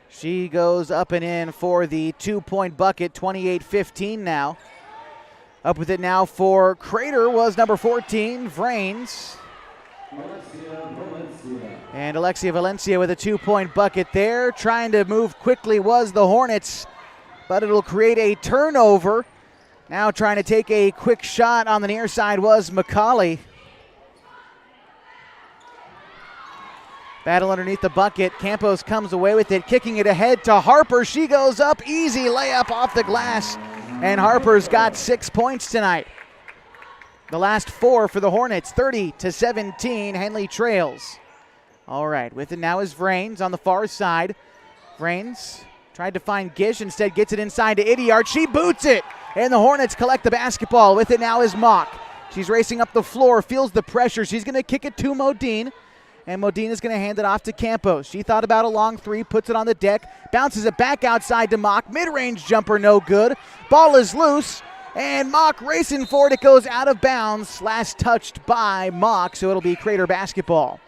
She goes up and in for the 2-point bucket, 28-15 now. Up with it now for CRATER was number 14, Vrains. And Alexia Valencia with a 2-point bucket there. Trying to move quickly was the Hornets, but it'll create a turnover. Now trying to take a quick shot on the near side was McCauley. Battle underneath the bucket. Campos comes away with it, kicking it ahead to Harper. She goes up, easy layup off the glass. And Harper's got 6 points tonight. The last 4 for the Hornets, 30-17. Henley trails. All right, with it now is Vrains on the far side. Vrains tried to find Gish, instead gets it inside to Idiart. She boots it, and the Hornets collect the basketball. With it now is Mock. She's racing up the floor, feels the pressure. She's going to kick it to Modine, and Modine is going to hand it off to Campos. She thought about a long three, puts it on the deck, bounces it back outside to Mock. Mid-range jumper, no good. Ball is loose. And Mock racing for it. It goes out of bounds. Last touched by Mock, so it'll be CRATER basketball.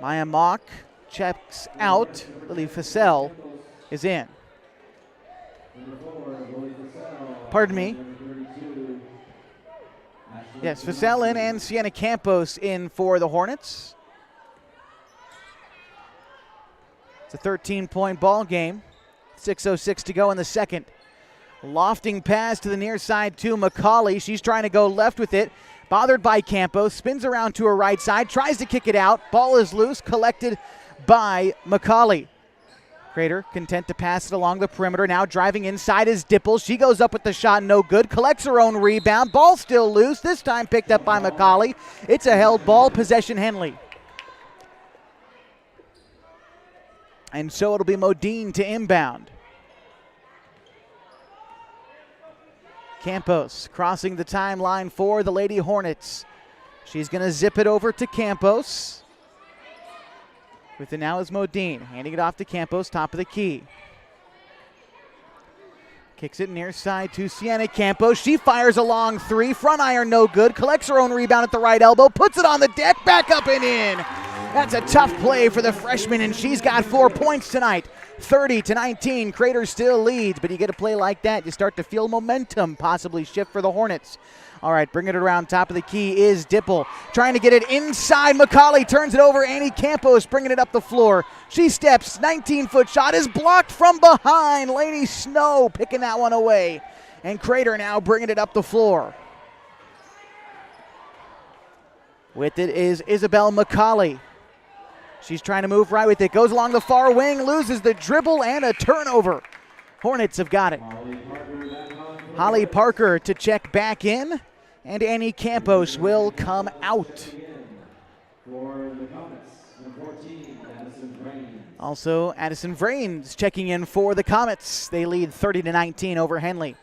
Maya Mock checks out. Lily Fussell is in. Pardon me. Yes, Fussell in and Sienna Campos in for the Hornets. It's a 13-point ball game. 6:06 to go in the second. Lofting pass to the near side to McCauley. She's trying to go left with it. Bothered by Campos. Spins around to her right side. Tries to kick it out. Ball is loose. Collected by McCauley. Crater content to pass it along the perimeter. Now driving inside is Dipple. She goes up with the shot, no good. Collects her own rebound. Ball still loose. This time picked up by McCauley. It's a held ball. Possession Henley. And so it'll be Modine to inbound. Campos crossing the timeline for the Lady Hornets. She's going to zip it over to Campos. With it now is Modine, handing it off to Campos, top of the key. Kicks it near side to Sienna Campos. She fires a long three, front iron no good, collects her own rebound at the right elbow, puts it on the deck, back up and in. That's a tough play for the freshman, and she's got 4 points tonight. 30-19, Crater still leads, but you get a play like that, you start to feel momentum possibly shift for the Hornets. All right, bringing it around top of the key is Dipple. Trying to get it inside. McCauley turns it over. Annie Campos bringing it up the floor. She steps. 19-foot shot is blocked from behind. Lady Snow picking that one away. And Crater now bringing it up the floor. With it is Isabel McCauley. She's trying to move right with it. Goes along the far wing. Loses the dribble and a turnover. Hornets have got it. Holly Parker to check back in. And Annie Campos will come out. Also, Addison Vrains checking in for the Comets. They lead 30-19 over Henley.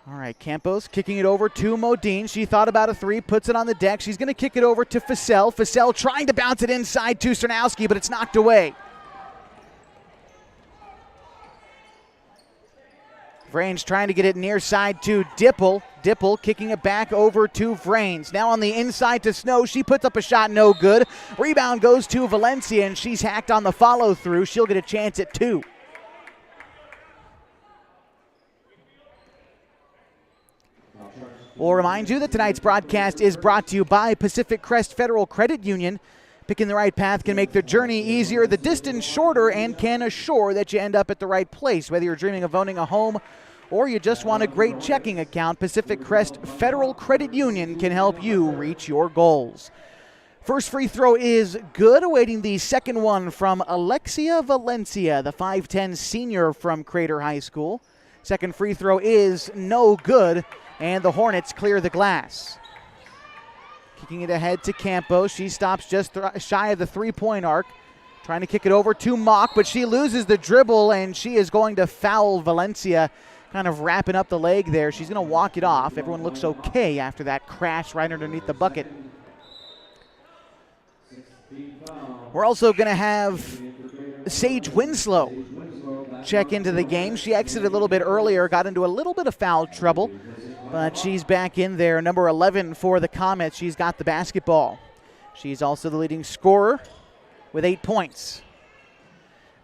All right, Campos kicking it over to Modine. She thought about a three, puts it on the deck. She's going to kick it over to Fussell. Fussell trying to bounce it inside to Cernowski, but it's knocked away. Vrains trying to get it near side to Dipple. Dipple kicking it back over to Vrains. Now on the inside to Snow. She puts up a shot, no good. Rebound goes to Valencia, and she's hacked on the follow-through. She'll get a chance at 2. We'll remind you that tonight's broadcast is brought to you by Pacific Crest Federal Credit Union. Picking the right path can make the journey easier, the distance shorter, and can assure that you end up at the right place. Whether you're dreaming of owning a home or you just want a great checking account, Pacific Crest Federal Credit Union can help you reach your goals. First free throw is good, awaiting the second one from Alexia Valencia, the 5'10 senior from Crater High School. Second free throw is no good, and the Hornets clear the glass. Kicking it ahead to Campos. She stops just shy of the three-point arc. Trying to kick it over to Mock, but she loses the dribble, and she is going to foul Valencia, kind of wrapping up the leg there. She's going to walk it off. Everyone looks okay after that crash right underneath the bucket. We're also going to have Sage Winslow check into the game. She exited a little bit earlier, got into a little bit of foul trouble, but she's back in there. Number 11 for the Comets. She's got the basketball. She's also the leading scorer with 8 points.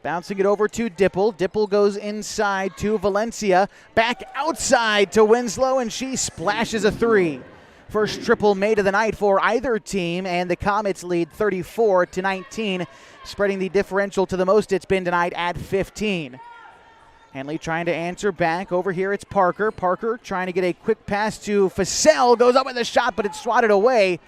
Bouncing it over to Dipple. Dipple goes inside to Valencia. Back outside to Winslow, and she splashes a three. First triple made of the night for either team, and the Comets lead 34-19, spreading the differential to the most it's been tonight at 15. Henley trying to answer back. Over here it's Parker. Parker trying to get a quick pass to Fussell. Goes up with a shot, but it's swatted away.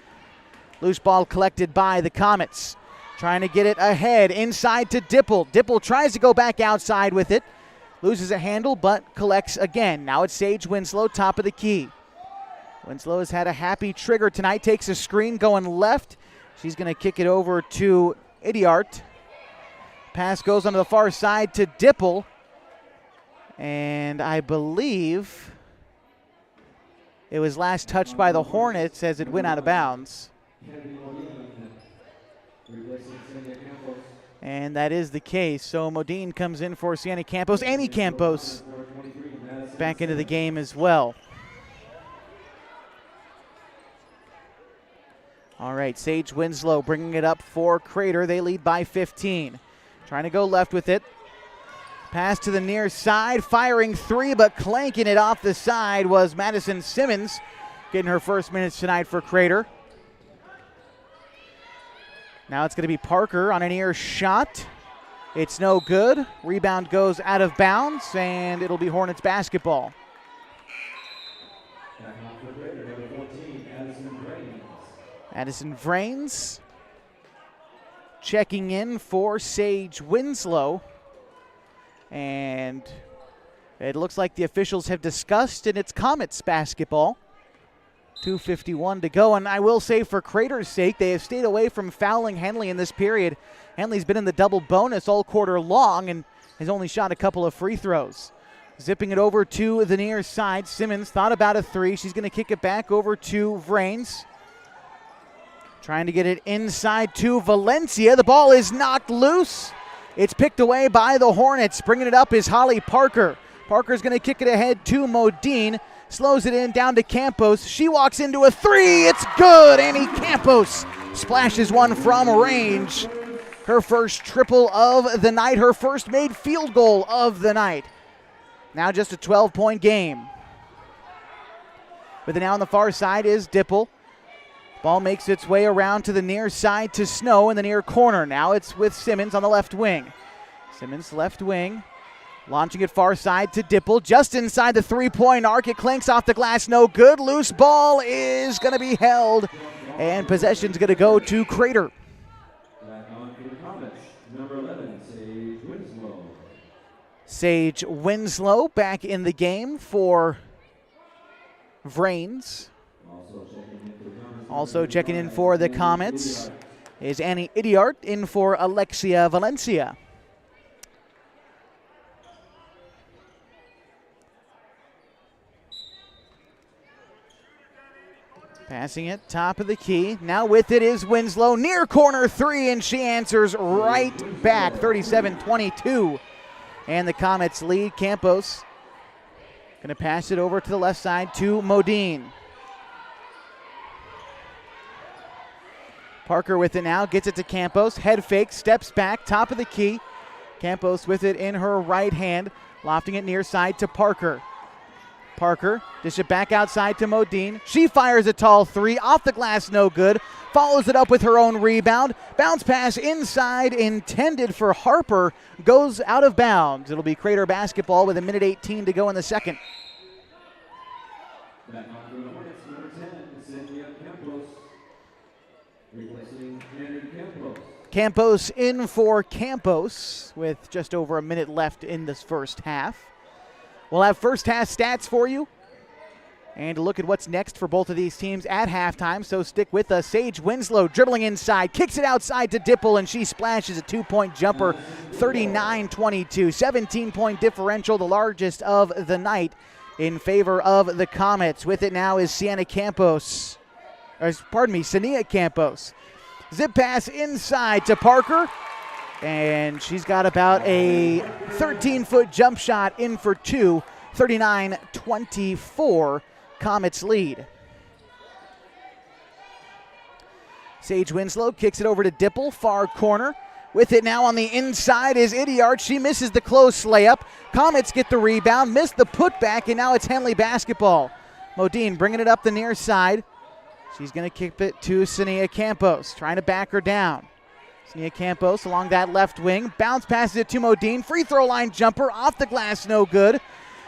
Loose ball collected by the Comets. Trying to get it ahead inside to Dipple. Dipple tries to go back outside with it. Loses a handle, but collects again. Now it's Sage Winslow, top of the key. Winslow has had a happy trigger tonight. Takes a screen going left. She's going to kick it over to Idiart. Pass goes onto the far side to Dipple. And I believe it was last touched by the Hornets as it went out of bounds. And that is the case. So Modine comes in for Sienna Campos. Annie Campos back into the game as well. All right, Sage Winslow bringing it up for CRATER. They lead by 15. Trying to go left with it. Pass to the near side, firing three, but clanking it off the side was Madison Simmons, getting her first minutes tonight for CRATER. Now it's going to be Parker on an ear shot. It's no good. Rebound goes out of bounds, and it'll be Hornets basketball. Addison Vrains checking in for Sage Winslow. And it looks like the officials have discussed, and it's COMETS basketball. 2:51 to go, and I will say for CRATER's sake, they have stayed away from fouling Henley in this period. Henley's been in the double bonus all quarter long and has only shot a couple of free throws. Zipping it over to the near side, Simmons thought about a three. She's going to kick it back over to Vrains. Trying to get it inside to Valencia. The ball is knocked loose. It's picked away by the Hornets. Bringing it up is Holly Parker. Parker's going to kick it ahead to Modine. Slows it in down to Campos. She walks into a three. It's good. Annie Campos splashes one from range. Her first triple of the night. Her first made field goal of the night. Now just a 12-point game. With it now on the far side is Dipple. Ball makes its way around to the near side to Snow in the near corner. Now it's with Simmons on the left wing. Simmons left wing. Launching it far side to Dipple. Just inside the three-point arc. It clanks off the glass. No good. Loose ball is going to be held. And possession's going to go to CRATER. Back on for the COMETS, number 11, Sage Winslow. Sage Winslow back in the game for Vrains. Also checking in for the COMETS is Annie Idiart in for Alexia Valencia. Passing it, top of the key. Now with it is Winslow. Near corner three, and she answers right back, 37-22. And the COMETS lead. Campos going to pass it over to the left side to Modine. Parker with it now, gets it to Campos. Head fake, steps back, top of the key. Campos with it in her right hand, lofting it near side to Parker. Parker dish it back outside to Modine. She fires a tall three, off the glass, no good. Follows it up with her own rebound. Bounce pass inside, intended for Harper, goes out of bounds. It'll be CRATER basketball with 1:18 to go in the second. Back on for the Hornets, number 10, Cynthia Campos. Replacing Annie Campos. Campos in for Campos with just over a minute left in this first half. We'll have first half stats for you and a look at what's next for both of these teams at halftime, so stick with us. Sage Winslow dribbling inside, kicks it outside to Dipple, and she splashes a two-point jumper, 39-22. 17-point differential, the largest of the night in favor of the COMETS. With it now is Sania Campos. Zip pass inside to Parker. And she's got about a 13-foot jump shot in for two. 39-24, COMETS lead. Sage Winslow kicks it over to Dipple, far corner. With it now on the inside is Idiart. She misses the close layup. COMETS get the rebound, missed the putback, and now it's Henley basketball. Modine bringing it up the near side. She's going to kick it to Sania Campos, trying to back her down. Sania Campos along that left wing. Bounce passes it to Modine. Free throw line jumper off the glass, no good.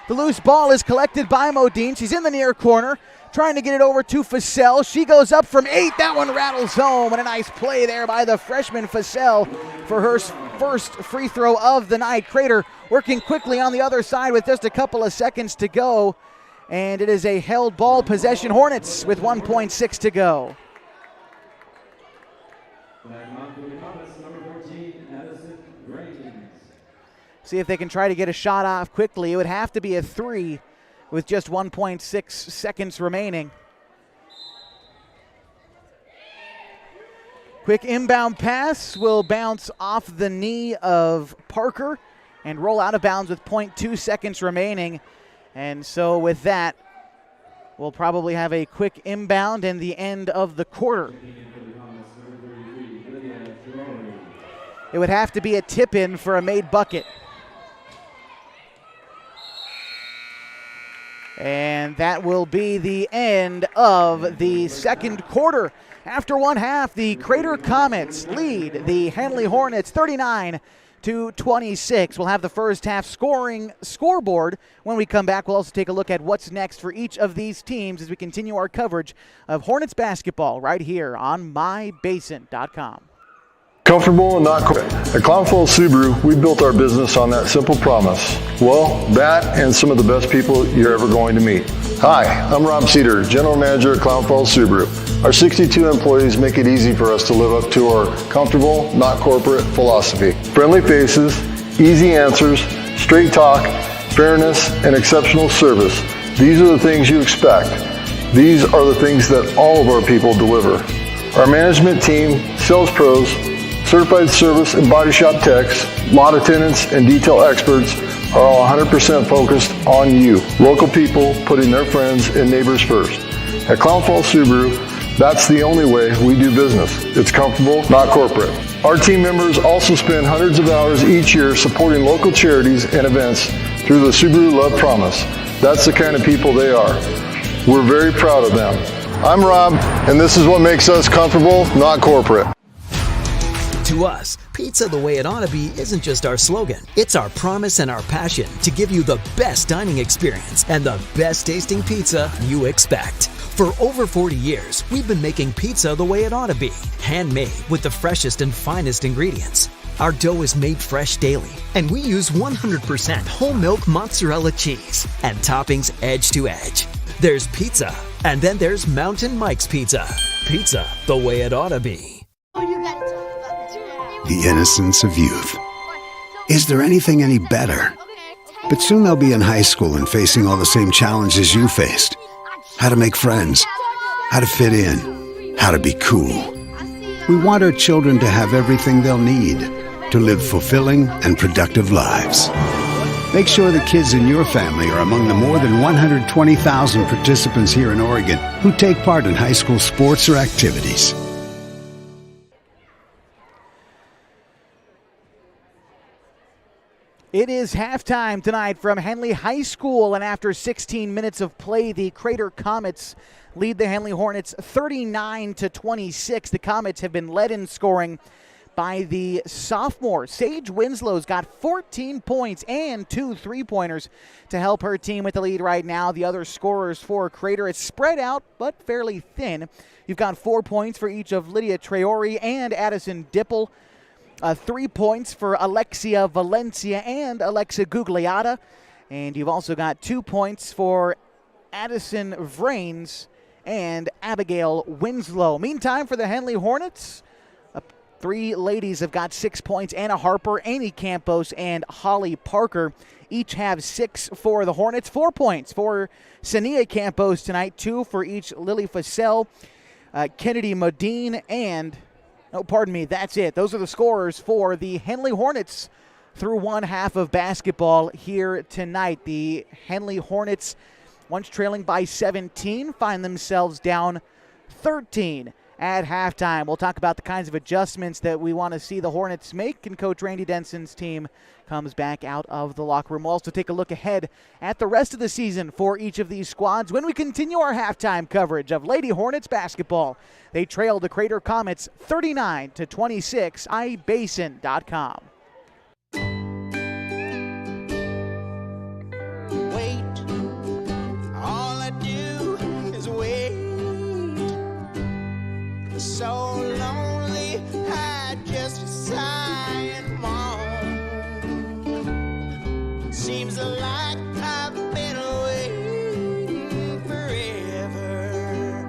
The loose ball is collected by Modine. She's in the near corner, trying to get it over to Fussell. She goes up from 8. That one rattles home, and a nice play there by the freshman Fussell for her first free throw of the night. CRATER working quickly on the other side with just a couple of seconds to go, and it is a held ball possession. Hornets with 1.6 to go. Back on for the COMETS, number 14, Addison Vrains. See if they can try to get a shot off quickly. It would have to be a three with just 1.6 seconds remaining. Quick inbound pass will bounce off the knee of Parker and roll out of bounds with 0.2 seconds remaining. And so with that, we'll probably have a quick inbound and the end of the quarter. It would have to be a tip-in for a made bucket. And that will be the end of the second quarter. After one half, the CRATER COMETS lead the HENLEY Hornets 39-26. We'll have the first half scoring scoreboard when we come back. We'll also take a look at what's next for each of these teams as we continue our coverage of Hornets basketball right here on mybasin.com. Comfortable and not quit. At Clownfall Subaru, we built our business on that simple promise. Well, that and some of the best people you're ever going to meet. Hi, I'm Rob Cedar, General Manager at Clownfall Subaru. Our 62 employees make it easy for us to live up to our comfortable, not corporate philosophy. Friendly faces, easy answers, straight talk, fairness, and exceptional service. These are the things you expect. These are the things that all of our people deliver. Our management team, sales pros, certified service and body shop techs, lot attendants, and detail experts are all 100% focused on you, local people putting their friends and neighbors first. At Clownfall Subaru, that's the only way we do business. It's comfortable, not corporate. Our team members also spend hundreds of hours each year supporting local charities and events through the Subaru Love Promise. That's the kind of people they are. We're very proud of them. I'm Rob, and this is what makes us comfortable, not corporate. To us, pizza the way it ought to be isn't just our slogan. It's our promise and our passion to give you the best dining experience and the best tasting pizza you expect. For over 40 years, we've been making pizza the way it ought to be. Handmade with the freshest and finest ingredients. Our dough is made fresh daily, and we use 100% whole milk mozzarella cheese and toppings edge to edge. There's pizza, and then there's Mountain Mike's Pizza. Pizza the way it ought to be. The innocence of youth. Is there anything any better? But soon they'll be in high school and facing all the same challenges you faced. How to make friends, how to fit in, how to be cool. We want our children to have everything they'll need to live fulfilling and productive lives. Make sure the kids in your family are among the more than 120,000 participants here in Oregon who take part in high school sports or activities. It is halftime tonight from Henley High School, and after 16 minutes of play, the CRATER COMETS lead the Henley Hornets 39-26. The Comets have been led in scoring by the sophomore. Sage Winslow's got 14 points and 2 3-pointers to help her team with the lead right now. The other scorers for CRATER, it's spread out but fairly thin. You've got 4 points for each of Lydia Traore and Addison Dipple. 3 points for Alexia Valencia and Alexa Gugliotta. And you've also got 2 points for Addison Vrains and Abigail Winslow. Meantime, for the Henley Hornets, 3 ladies have got 6 points. Anna Harper, Amy Campos, and Holly Parker each have 6 for the Hornets. 4 points for Sania Campos tonight, 2 for each Lily Fassell, Kennedy Modine, and oh, pardon me, that's it. Those are the scorers for the Henley Hornets through one half of basketball here tonight. The Henley Hornets, once trailing by 17, find themselves down 13 at halftime. We'll talk about the kinds of adjustments that we want to see the Hornets make, and Coach Randy Denson's team comes back out of the locker room. We'll also take a look ahead at the rest of the season for each of these squads when we continue our halftime coverage of Lady Hornets basketball. They trailed the CRATER COMETS 39-26. mybasin.com. Wait, all I do is wait. So lonely, I just sigh and moan. Seems like I've been waiting forever,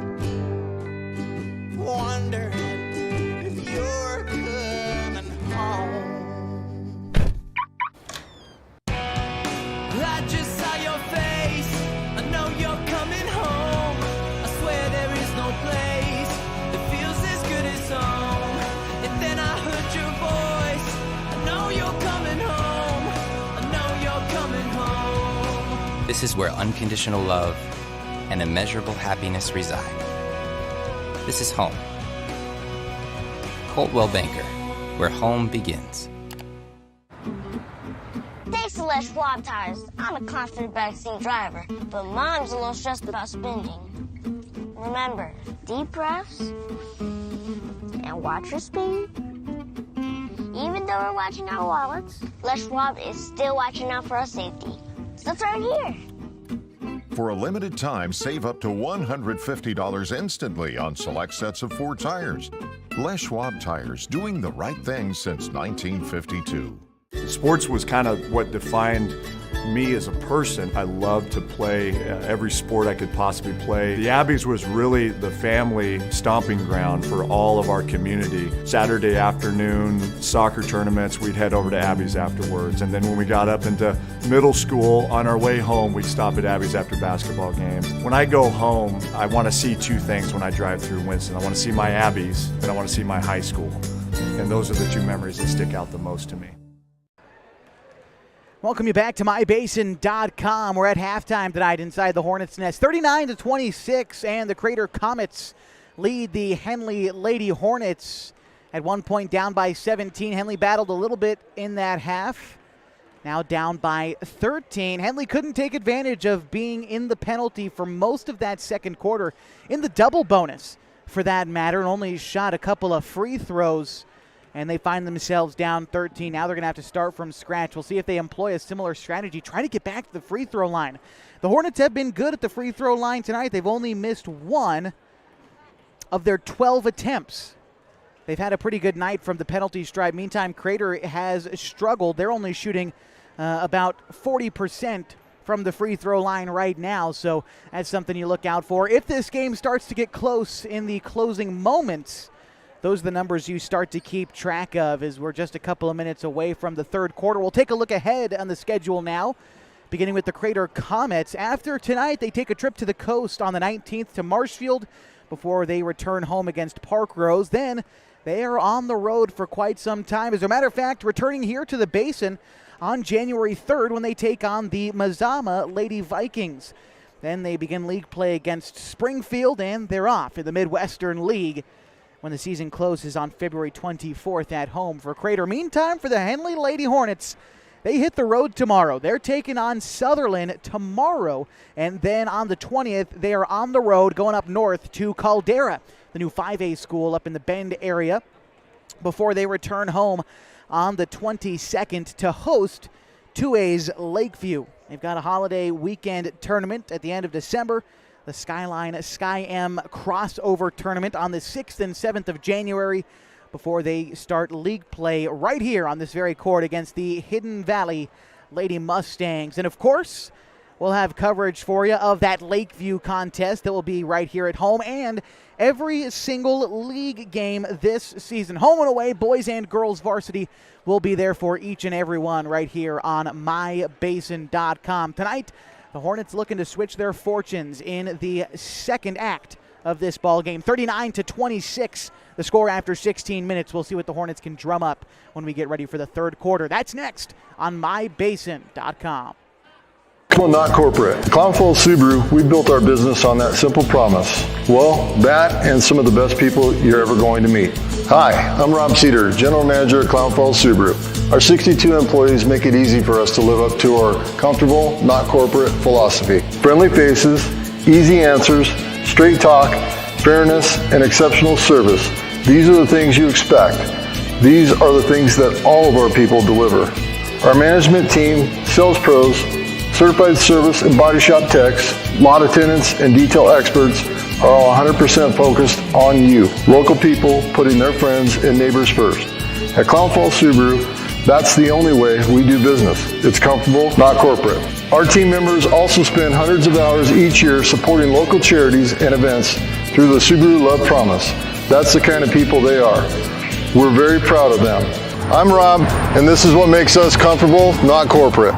wondering if you're coming home. I just saw your face, I know you're coming home. I swear there is no place that feels as good as home. And then I heard your voice, I know you're coming home. I know you're coming home. This is where unconditional love and immeasurable happiness reside. This is home. Coltwell Banker, where home begins. Thanks to Les Schwab tires, I'm a confident backseat driver, but Mom's a little stressed about spending. Remember, deep breaths and watch your speed. Even though we're watching our wallets, Les Schwab is still watching out for our safety. So it's right here. For a limited time, save up to $150 instantly on select sets of 4 tires. Les Schwab tires, doing the right thing since 1952. Sports was kind of what defined me as a person. I loved to play every sport I could possibly play. The Abbeys was really the family stomping ground for all of our community. Saturday afternoon soccer tournaments, we'd head over to Abbeys afterwards. And then when we got up into middle school, on our way home, we'd stop at Abbeys after basketball games. When I go home, I want to see 2 things when I drive through Winston. I want to see my Abbeys and I want to see my high school. And those are the 2 memories that stick out the most to me. Welcome you back to mybasin.com. We're at halftime tonight inside the Hornets' nest. 39-26, and the CRATER COMETS lead the HENLEY Lady Hornets at one point down by 17. HENLEY battled a little bit in that half. Now down by 13. HENLEY couldn't take advantage of being in the penalty for most of that second quarter, in the double bonus for that matter, and only shot a couple of free throws. And they find themselves down 13. Now they're going to have to start from scratch. We'll see if they employ a similar strategy, try to get back to the free throw line. The Hornets have been good at the free throw line tonight. They've only missed 1 of their 12 attempts. They've had a pretty good night from the penalty stripe. Meantime, CRATER has struggled. They're only shooting about 40% from the free throw line right now, so that's something you look out for. If this game starts to get close in the closing moments, those are the numbers you start to keep track of as we're just a couple of minutes away from the third quarter. We'll take a look ahead on the schedule now, beginning with the CRATER COMETS. After tonight, they take a trip to the coast on the 19th to Marshfield before they return home against Park Rose. Then they are on the road for quite some time. As a matter of fact, returning here to the Basin on January 3rd when they take on the Mazama Lady Vikings. Then they begin league play against Springfield, and they're off in the Midwestern League when the season closes on February 24th at home for CRATER. Meantime, for the HENLEY Lady Hornets, they hit the road tomorrow. They're taking on Sutherland tomorrow, and then on the 20th, they are on the road going up north to Caldera, the new 5A school up in the Bend area, before they return home on the 22nd to host 2A's Lakeview. They've got a holiday weekend tournament at the end of December, the Skyline Sky-M crossover tournament on the 6th and 7th of January before they start league play right here on this very court against the Hidden Valley Lady Mustangs. And of course, we'll have coverage for you of that Lakeview contest that will be right here at home and every single league game this season. Home and away, boys and girls varsity will be there for each and every one right here on mybasin.com. Tonight, the Hornets looking to switch their fortunes in the second act of this ball game. 39-26, the score after 16 minutes. We'll see what the Hornets can drum up when we get ready for the third quarter. That's next on mybasin.com. Well, not corporate. Clown Falls Subaru, we built our business on that simple promise. Well, that and some of the best people you're ever going to meet. Hi, I'm Rob Cedar, General Manager at Clown Falls Subaru. Our 62 employees make it easy for us to live up to our comfortable, not corporate philosophy. Friendly faces, easy answers, straight talk, fairness, and exceptional service. These are the things you expect. These are the things that all of our people deliver. Our management team, sales pros, certified service and body shop techs, lot attendants, and detail experts are all 100% focused on you. Local people putting their friends and neighbors first. At Clown Falls Subaru, that's the only way we do business. It's comfortable, not corporate. Our team members also spend hundreds of hours each year supporting local charities and events through the Subaru Love Promise. That's the kind of people they are. We're very proud of them. I'm Rob, and this is what makes us comfortable, not corporate.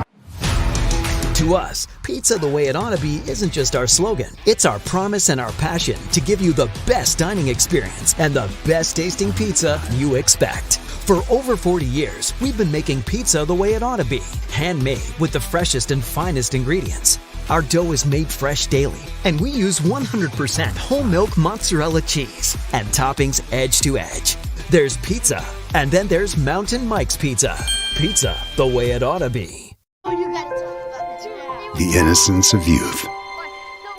To us, pizza the way it ought to be isn't just our slogan. It's our promise and our passion to give you the best dining experience and the best tasting pizza you expect. For over 40 years, we've been making pizza the way it ought to be. Handmade with the freshest and finest ingredients. Our dough is made fresh daily, and we use 100% whole milk mozzarella cheese and toppings edge to edge. There's pizza, and then there's Mountain Mike's Pizza. Pizza the way it ought to be. The innocence of youth.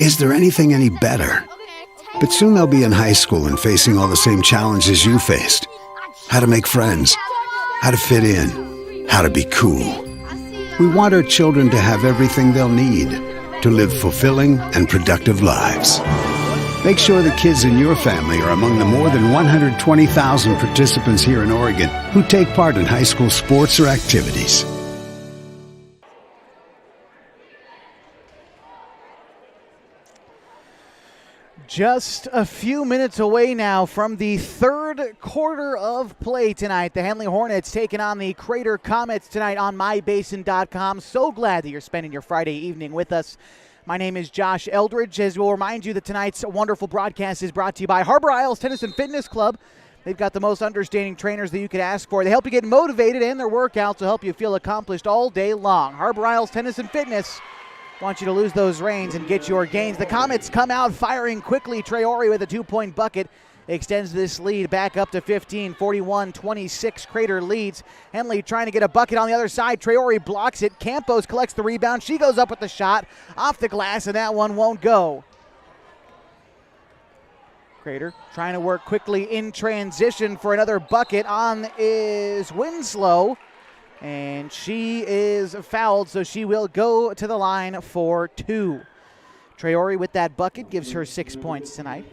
Is there anything any better? But soon they'll be in high school and facing all the same challenges you faced. How to make friends, how to fit in, how to be cool. We want our children to have everything they'll need to live fulfilling and productive lives. Make sure the kids in your family are among the more than 120,000 participants here in Oregon who take part in high school sports or activities. Just a few minutes away now from the third quarter of play tonight. The Henley Hornets taking on the CRATER COMETS tonight on mybasin.com. So glad that you're spending your Friday evening with us. My name is Josh Eldridge, as we'll remind you that tonight's wonderful broadcast is brought to you by Harbor Isles Tennis and Fitness Club. They've got the most understanding trainers that you could ask for. They help you get motivated, and their workouts will help you feel accomplished all day long. Harbor Isles Tennis and Fitness want you to lose those reins and get your gains. The Comets come out firing quickly. Traore with a 2-point bucket extends this lead back up to 15. 41-26, CRATER leads. Henley trying to get a bucket on the other side. Traore blocks it. Campos collects the rebound. She goes up with the shot off the glass, and that one won't go. CRATER trying to work quickly in transition for another bucket. On is Winslow. And she is fouled, so she will go to the line for 2. Traore with that bucket gives her 6 points tonight.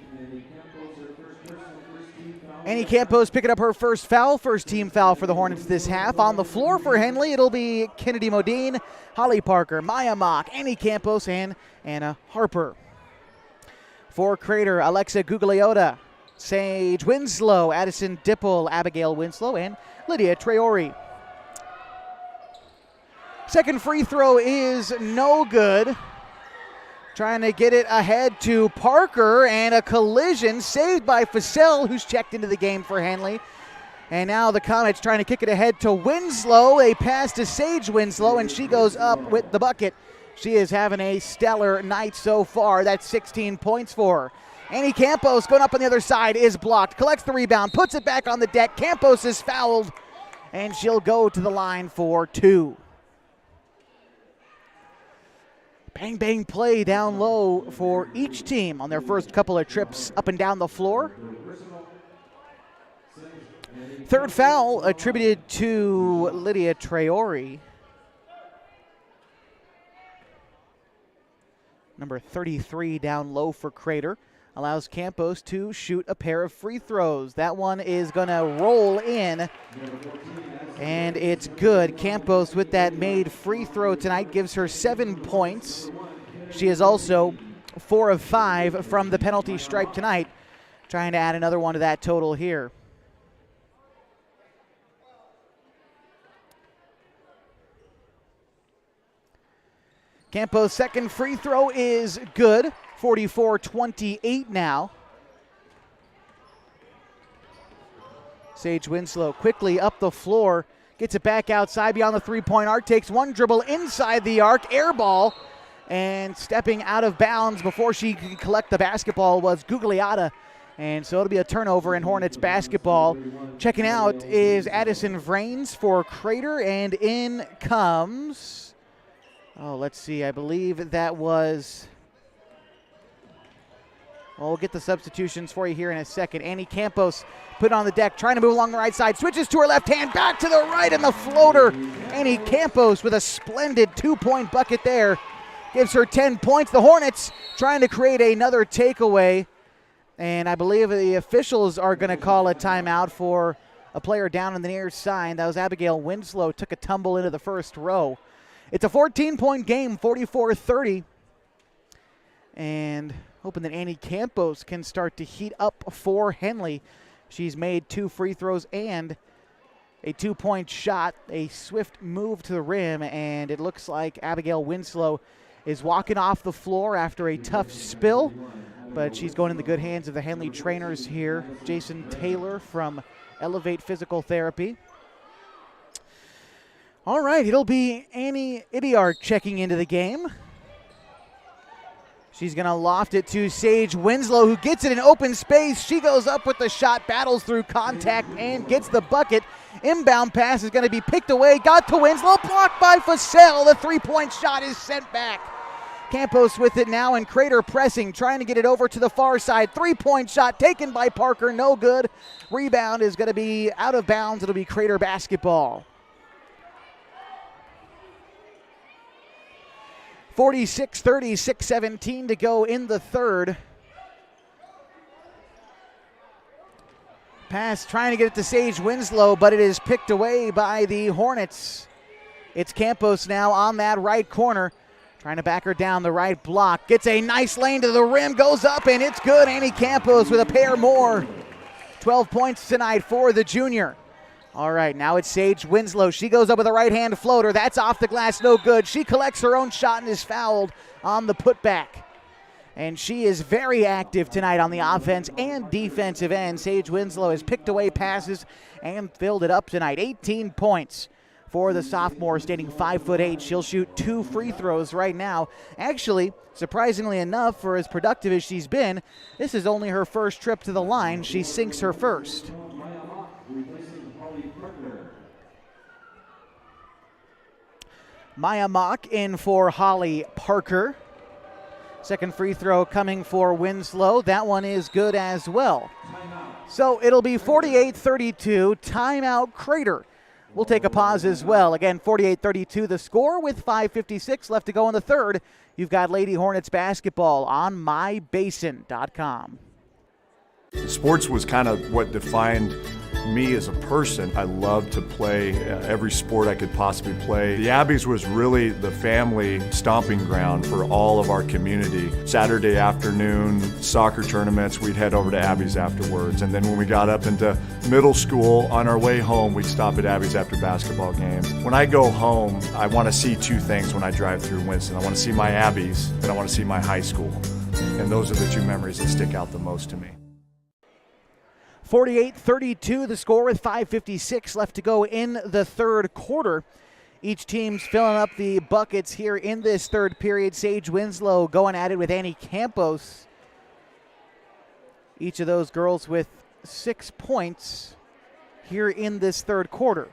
Annie Campos picking up her first foul, first team foul for the Hornets this half. On the floor for Henley, it'll be Kennedy Modine, Holly Parker, Maya Mock, Annie Campos, and Anna Harper. For CRATER, Alexa Gugliotta, Sage Winslow, Addison Dipple, Abigail Winslow, and Lydia Traore. Second free throw is no good. Trying to get it ahead to Parker, and a collision saved by Fussell, who's checked into the game for Henley. And now the Comets trying to kick it ahead to Winslow. A pass to Sage Winslow, and she goes up with the bucket. She is having a stellar night so far. That's 16 points for her. Annie Campos going up on the other side is blocked. Collects the rebound, puts it back on the deck. Campos is fouled, and she'll go to the line for 2. Bang, bang play down low for each team on their first couple of trips up and down the floor. Third foul attributed to Lydia Traore. Number 33 down low for CRATER. Allows Campos to shoot a pair of free throws. That one is going to roll in, and it's good. Campos with that made free throw tonight gives her 7 points. She is also 4 of 5 from the penalty stripe tonight, trying to add another one to that total here. Campos' second free throw is good. 44-28 now. Sage Winslow quickly up the floor, gets it back outside beyond the three-point arc, takes one dribble inside the arc, air ball, and stepping out of bounds before she can collect the basketball was Gugliotta. And so it'll be a turnover in Hornets basketball. Checking out is Addison Vrains for CRATER, and in comes, let's see, I believe that was, we'll get the substitutions for you here in a second. Annie Campos put on the deck, trying to move along the right side, switches to her left hand, back to the right, and the floater. Annie Campos with a splendid 2-point bucket there. Gives her 10 points. The Hornets trying to create another takeaway. And I believe the officials are going to call a timeout for a player down on the near side. That was Abigail Winslow, took a tumble into the first row. It's a 14-point game, 44-30. And hoping that Annie Campos can start to heat up for Henley. She's made 2 free throws and a 2-point shot, a swift move to the rim, and it looks like Abigail Winslow is walking off the floor after a tough spill, but she's going in the good hands of the Henley trainers here. Jason Taylor from Elevate Physical Therapy. All right, it'll be Annie Idiart checking into the game. She's going to loft it to Sage Winslow, who gets it in open space. She goes up with the shot, battles through contact, and gets the bucket. Inbound pass is going to be picked away. Got to Winslow, blocked by Fussell. The three-point shot is sent back. Campos with it now, and CRATER pressing, trying to get it over to the far side. Three-point shot taken by Parker, no good. Rebound is going to be out of bounds. It'll be CRATER basketball. 46-30, 6:17 to go in the third. Pass trying to get it to Sage Winslow, but it is picked away by the Hornets. It's Campos now on that right corner, trying to back her down the right block. Gets a nice lane to the rim, goes up, and it's good. Annie Campos with a pair more. 12 points tonight for the junior. All right, now it's Sage Winslow. She goes up with a right-hand floater. That's off the glass, no good. She collects her own shot and is fouled on the putback. And she is very active tonight on the offense and defensive end. Sage Winslow has picked away passes and filled it up tonight. 18 points for the sophomore, standing 5'8". She'll shoot 2 free throws right now. Actually, surprisingly enough, for as productive as she's been, this is only her first trip to the line. She sinks her first. Maya Mock in for Holly Parker. Second free throw coming for Winslow. That one is good as well. So it'll be 48-32. Timeout CRATER. We'll take a pause as well. Again, 48-32 the score with 5:56 left to go in the third. You've got Lady Hornets basketball on mybasin.com. Sports was kind of what defined me as a person. I loved to play every sport I could possibly play. The Abbeys was really the family stomping ground for all of our community. Saturday afternoon soccer tournaments, we'd head over to Abbeys afterwards. And then when we got up into middle school, on our way home, we'd stop at Abbeys after basketball games. When I go home, I want to see 2 things when I drive through Winston. I want to see my Abbeys, and I want to see my high school. And those are the 2 memories that stick out the most to me. 48-32 the score with 5:56 left to go in the third quarter. Each team's filling up the buckets here in this third period. Sage Winslow going at it with Annie Campos. Each of those girls with 6 points here in this third quarter.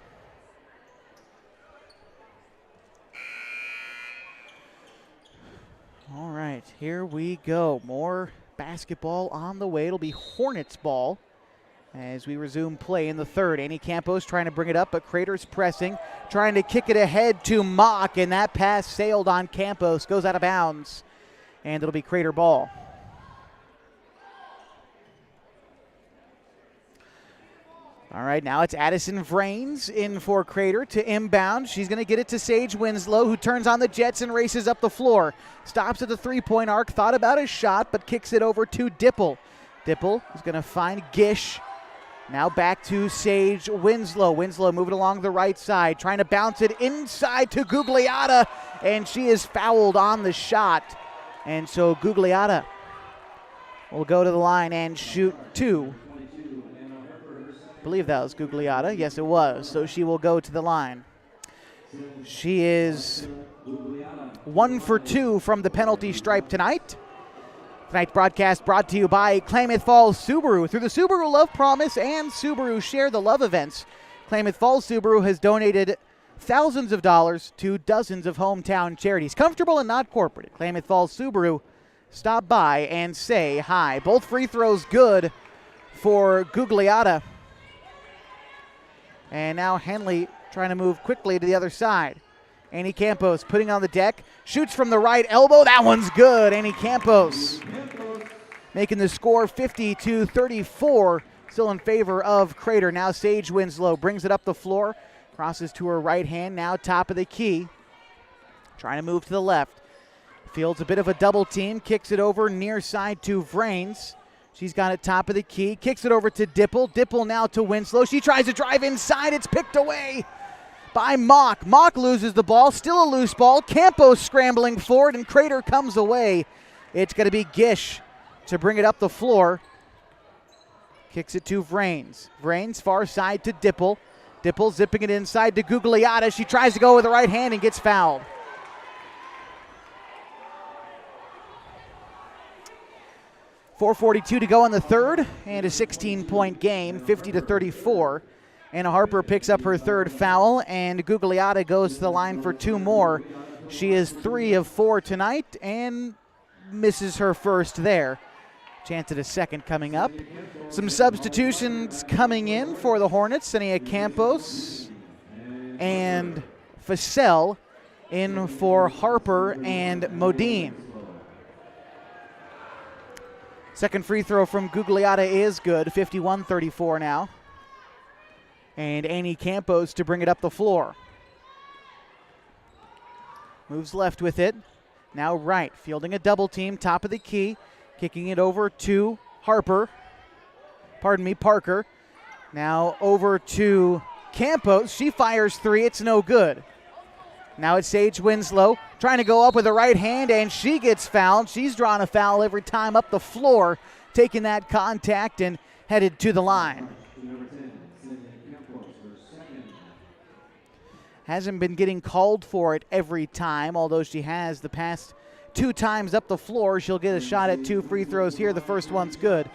All right, here we go. More basketball on the way. It'll be Hornets ball as we resume play in the third. Annie Campos trying to bring it up, but CRATER's pressing, trying to kick it ahead to Mock, and that pass sailed on Campos, goes out of bounds, and it'll be CRATER ball. All right, now it's Addison Vrains in for CRATER to inbound. She's going to get it to Sage Winslow, who turns on the jets and races up the floor. Stops at the three-point arc, thought about his shot, but kicks it over to Dipple. Dipple is going to find Gish. Now back to Sage Winslow. Winslow moving along the right side, trying to bounce it inside to Gugliotta, and she is fouled on the shot. And so Gugliotta will go to the line and shoot 2. I believe that was Gugliotta. Yes, it was. So she will go to the line. She is 1 for 2 from the penalty stripe tonight. Tonight's broadcast brought to you by Klamath Falls Subaru. Through the Subaru Love Promise and Subaru Share the Love events, Klamath Falls Subaru has donated thousands of dollars to dozens of hometown charities. Comfortable and not corporate at Klamath Falls Subaru. Stop by and say hi. Both free throws good for Gugliotta. And now Henley trying to move quickly to the other side. Annie Campos putting on the deck, shoots from the right elbow. That one's good. Annie Campos making the score 50-34, still in favor of CRATER. Now Sage Winslow brings it up the floor, crosses to her right hand, now top of the key. Trying to move to the left. Fields a bit of a double team, kicks it over near side to Vrains. She's got it top of the key, kicks it over to Dipple. Dipple now to Winslow. She tries to drive inside. It's picked away by Mock. Mock loses the ball, still a loose ball. Campos scrambling forward, and CRATER comes away. It's going to be Gish to bring it up the floor. Kicks it to Vrains. Vrains far side to Dipple. Dipple zipping it inside to Gugliotta. She tries to go with the right hand and gets fouled. 4:42 to go in the third, and a 16-point game, 50-34. Anna Harper picks up her third foul, and Gugliotta goes to the line for 2 more. She is 3 of 4 tonight and misses her first there. Chance at a second coming up. Some substitutions coming in for the Hornets. Senia Campos and Facel in for Harper and Modine. Second free throw from Gugliotta is good, 51-34 now. And Annie Campos to bring it up the floor. Moves left with it. Now right, fielding a double team, top of the key. Kicking it over to Parker. Now over to Campos. She fires 3, it's no good. Now it's Sage Winslow trying to go up with the right hand, and she gets fouled. She's drawn a foul every time up the floor, taking that contact and headed to the line. Hasn't been getting called for it every time, although she has the past 2 times up the floor. She'll get a shot at 2 free throws here. The first one's good,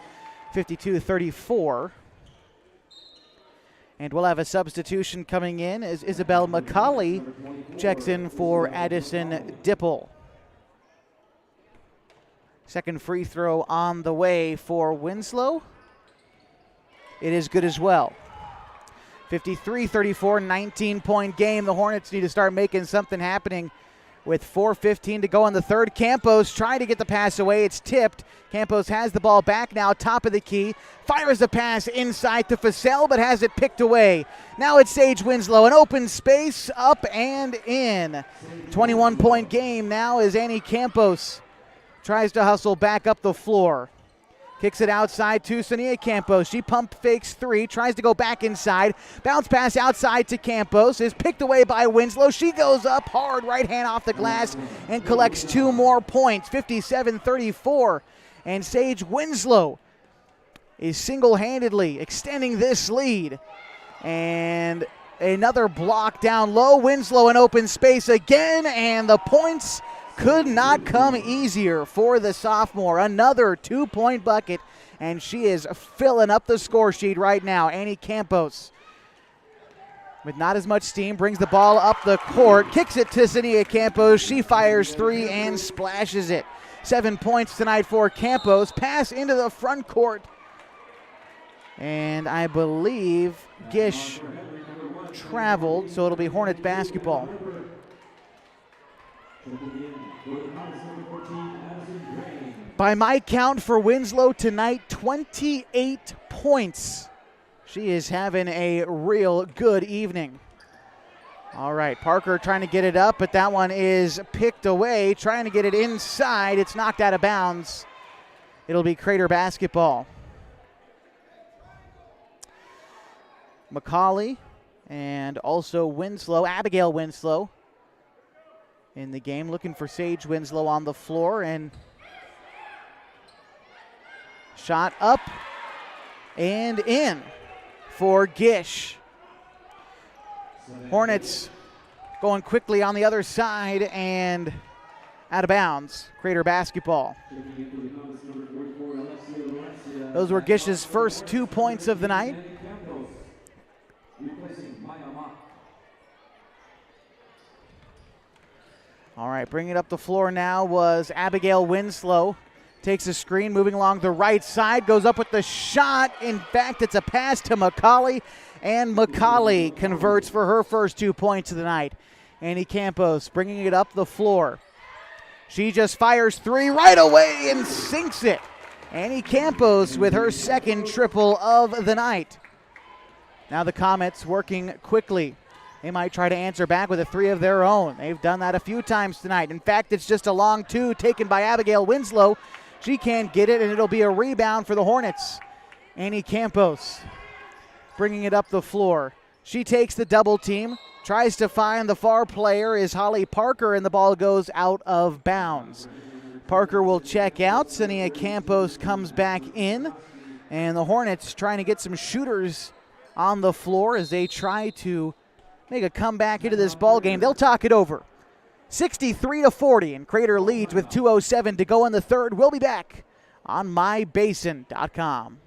52-34. And we'll have a substitution coming in as Isabel McCauley checks in for Addison Dipple. Second free throw on the way for Winslow. It is good as well. 53-34, 19-point game. The Hornets need to start making something happening with 4:15 to go in the third. Campos trying to get the pass away. It's tipped. Campos has the ball back now, top of the key. Fires the pass inside to Facel, but has it picked away. Now it's Sage Winslow, an open space, up and in. 21-point game now as Annie Campos tries to hustle back up the floor. Kicks it outside to Senia Campos. She pump fakes 3, tries to go back inside. Bounce pass outside to Campos, is picked away by Winslow. She goes up hard, right hand off the glass, and collects 2 more points, 57-34. And Sage Winslow is single-handedly extending this lead. And another block down low. Winslow in open space again, and the points could not come easier for the sophomore. Another 2-point bucket, and she is filling up the score sheet right now. Annie Campos, with not as much steam, brings the ball up the court, kicks it to Senia Campos. She fires 3 and splashes it. 7 points tonight for Campos. Pass into the front court, and I believe Gish traveled, so it'll be Hornets basketball. By my count for Winslow tonight, 28 points. She is having a real good evening. All right, Parker trying to get it up, but that one is picked away. Trying to get it inside. It's knocked out of bounds. It'll be Crater basketball. McCauley and also Winslow, Abigail Winslow, in the game, looking for Sage Winslow on the floor, and shot up and in for Gish. Hornets going quickly on the other side and out of bounds. Crater basketball. Those were Gish's first 2 points of the night. All right, bringing it up the floor now was Abigail Winslow. Takes a screen, moving along the right side, goes up with the shot. In fact, it's a pass to McCauley, and McCauley converts for her first 2 points of the night. Annie Campos bringing it up the floor. She just fires 3 right away and sinks it. Annie Campos with her second triple of the night. Now the Comets working quickly. They might try to answer back with a 3 of their own. They've done that a few times tonight. In fact, it's just a long 2 taken by Abigail Winslow. She can't get it, and it'll be a rebound for the Hornets. Annie Campos bringing it up the floor. She takes the double team, tries to find the far player is Holly Parker, and the ball goes out of bounds. Parker will check out. Senia Campos comes back in, and the Hornets trying to get some shooters on the floor as they try to make a comeback into this ball game. They'll talk it over. 63-40, and Crater leads with 2:07 to go in the third. We'll be back on mybasin.com.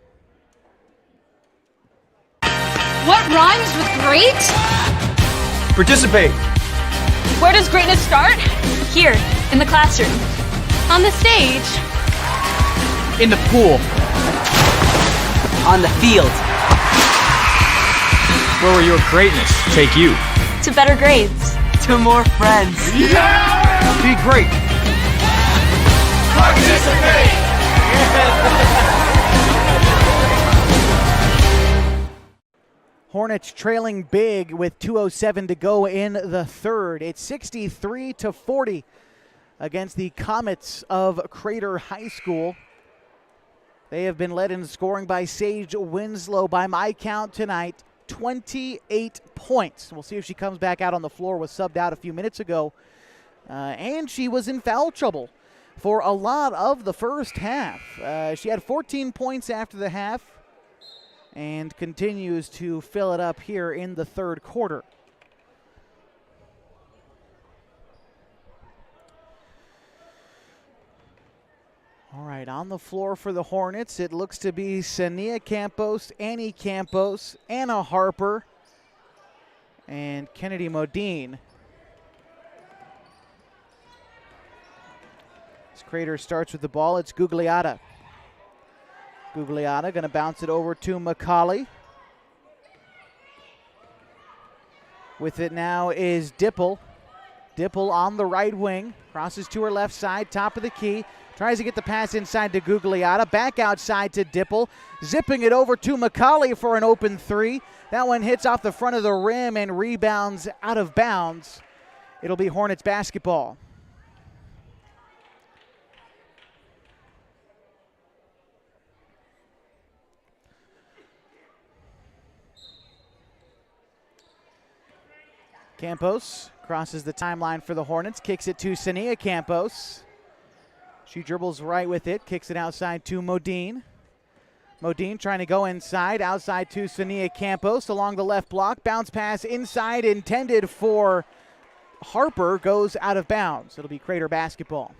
What rhymes with great? Participate. Where does greatness start? Here, in the classroom. On the stage. In the pool. On the field. Where will your greatness take you? To better grades. To more friends. Yeah! Be great. Participate! Hornets trailing big with 2:07 to go in the third. It's 63-40 against the Comets of Crater High School. They have been led in scoring by Sage Winslow, by my count tonight, 28 points. We'll see if she comes back out on the floor. Was subbed out a few minutes ago, and she was in foul trouble for a lot of the first half. She had 14 points after the half and continues to fill it up here in the third quarter. All right, on the floor for the Hornets, it looks to be Sania Campos, Annie Campos, Anna Harper, and Kennedy Modine. As Crater starts with the ball, it's Gugliotta. Gugliotta going to bounce it over to McCauley. With it now is Dipple. Dipple on the right wing, crosses to her left side, top of the key. Tries to get the pass inside to Gugliotta. Back outside to Dipple. Zipping it over to McCauley for an open three. That one hits off the front of the rim and rebounds out of bounds. It'll be Hornets basketball. Campos crosses the timeline for the Hornets. Kicks it to Sania Campos. She dribbles right with it, kicks it outside to Modine. Modine trying to go inside, outside to Sania Campos along the left block. Bounce pass inside intended for Harper, goes out of bounds. It'll be Crater basketball.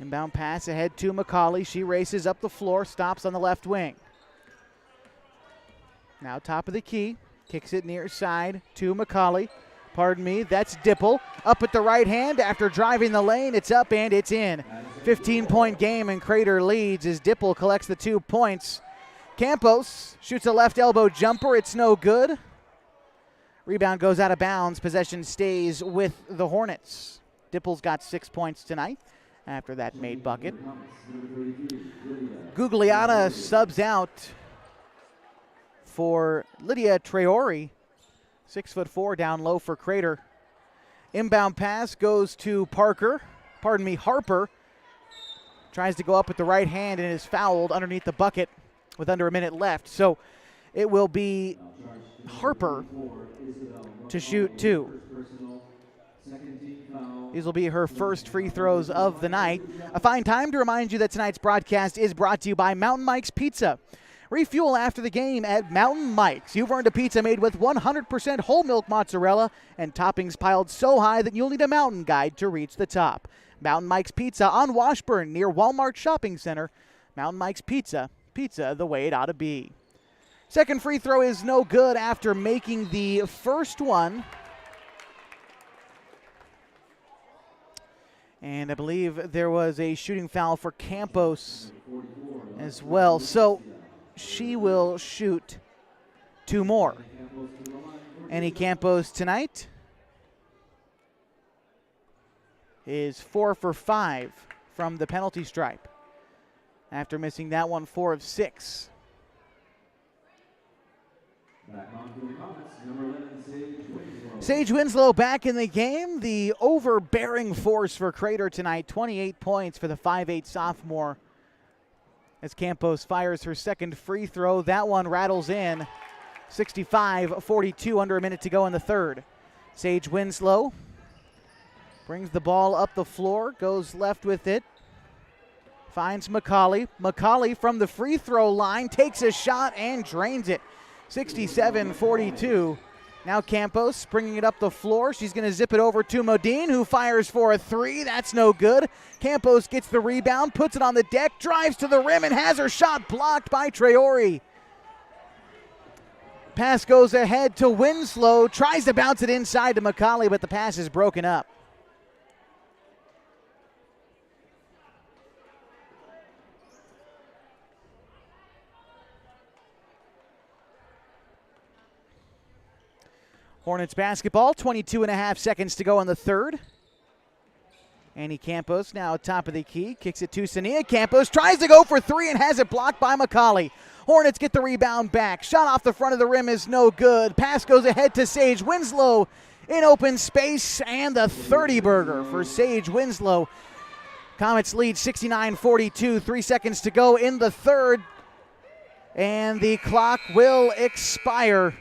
Inbound pass ahead to McCauley. She races up the floor, stops on the left wing. Now top of the key. Kicks it near side to McCauley. Pardon me, that's Dipple. Up at the right hand after driving the lane. It's up and it's in. 15-point game and Crater leads as Dipple collects the 2 points. Campos shoots a left elbow jumper. It's no good. Rebound goes out of bounds. Possession stays with the Hornets. Dipple's got 6 points tonight after that made bucket. Gugliotta subs out for Lydia Traore, 6'4", down low for Crater. Inbound pass goes to Harper. Tries to go up with the right hand and is fouled underneath the bucket with under a minute left. So it will be Harper to shoot 2. These will be her first free throws of the night. A fine time to remind you that tonight's broadcast is brought to you by Mountain Mike's Pizza. Refuel after the game at Mountain Mike's. You've earned a pizza made with 100% whole milk mozzarella and toppings piled so high that you'll need a mountain guide to reach the top. Mountain Mike's Pizza on Washburn near Walmart Shopping Center. Mountain Mike's Pizza, pizza the way it ought to be. Second free throw is no good after making the first one. And I believe there was a shooting foul for Campos as well. So she will shoot 2 more. Annie Campos tonight is 4 for 5 from the penalty stripe after missing that one 4 of 6. Sage Winslow back in the game, the overbearing force for Crater tonight. 28 points for the 5'8" sophomore as Campos fires her second free throw. That one rattles in. 65-42, under a minute to go in the third. Sage Winslow brings the ball up the floor, goes left with it, finds McCauley. McCauley from the free throw line takes a shot and drains it. 67-42. Now Campos bringing it up the floor. She's going to zip it over to Modine, who fires for a three. That's no good. Campos gets the rebound, puts it on the deck, drives to the rim, and has her shot blocked by Traore. Pass goes ahead to Winslow. Tries to bounce it inside to McCauley, but the pass is broken up. Hornets basketball, 22 and a half seconds to go in the third. Annie Campos now top of the key, kicks it to Sania. Campos tries to go for three and has it blocked by McCauley. Hornets get the rebound back. Shot off the front of the rim is no good. Pass goes ahead to Sage Winslow in open space, and the 30-burger for Sage Winslow. Comets lead 69-42, 3 seconds to go in the third, and the clock will expire.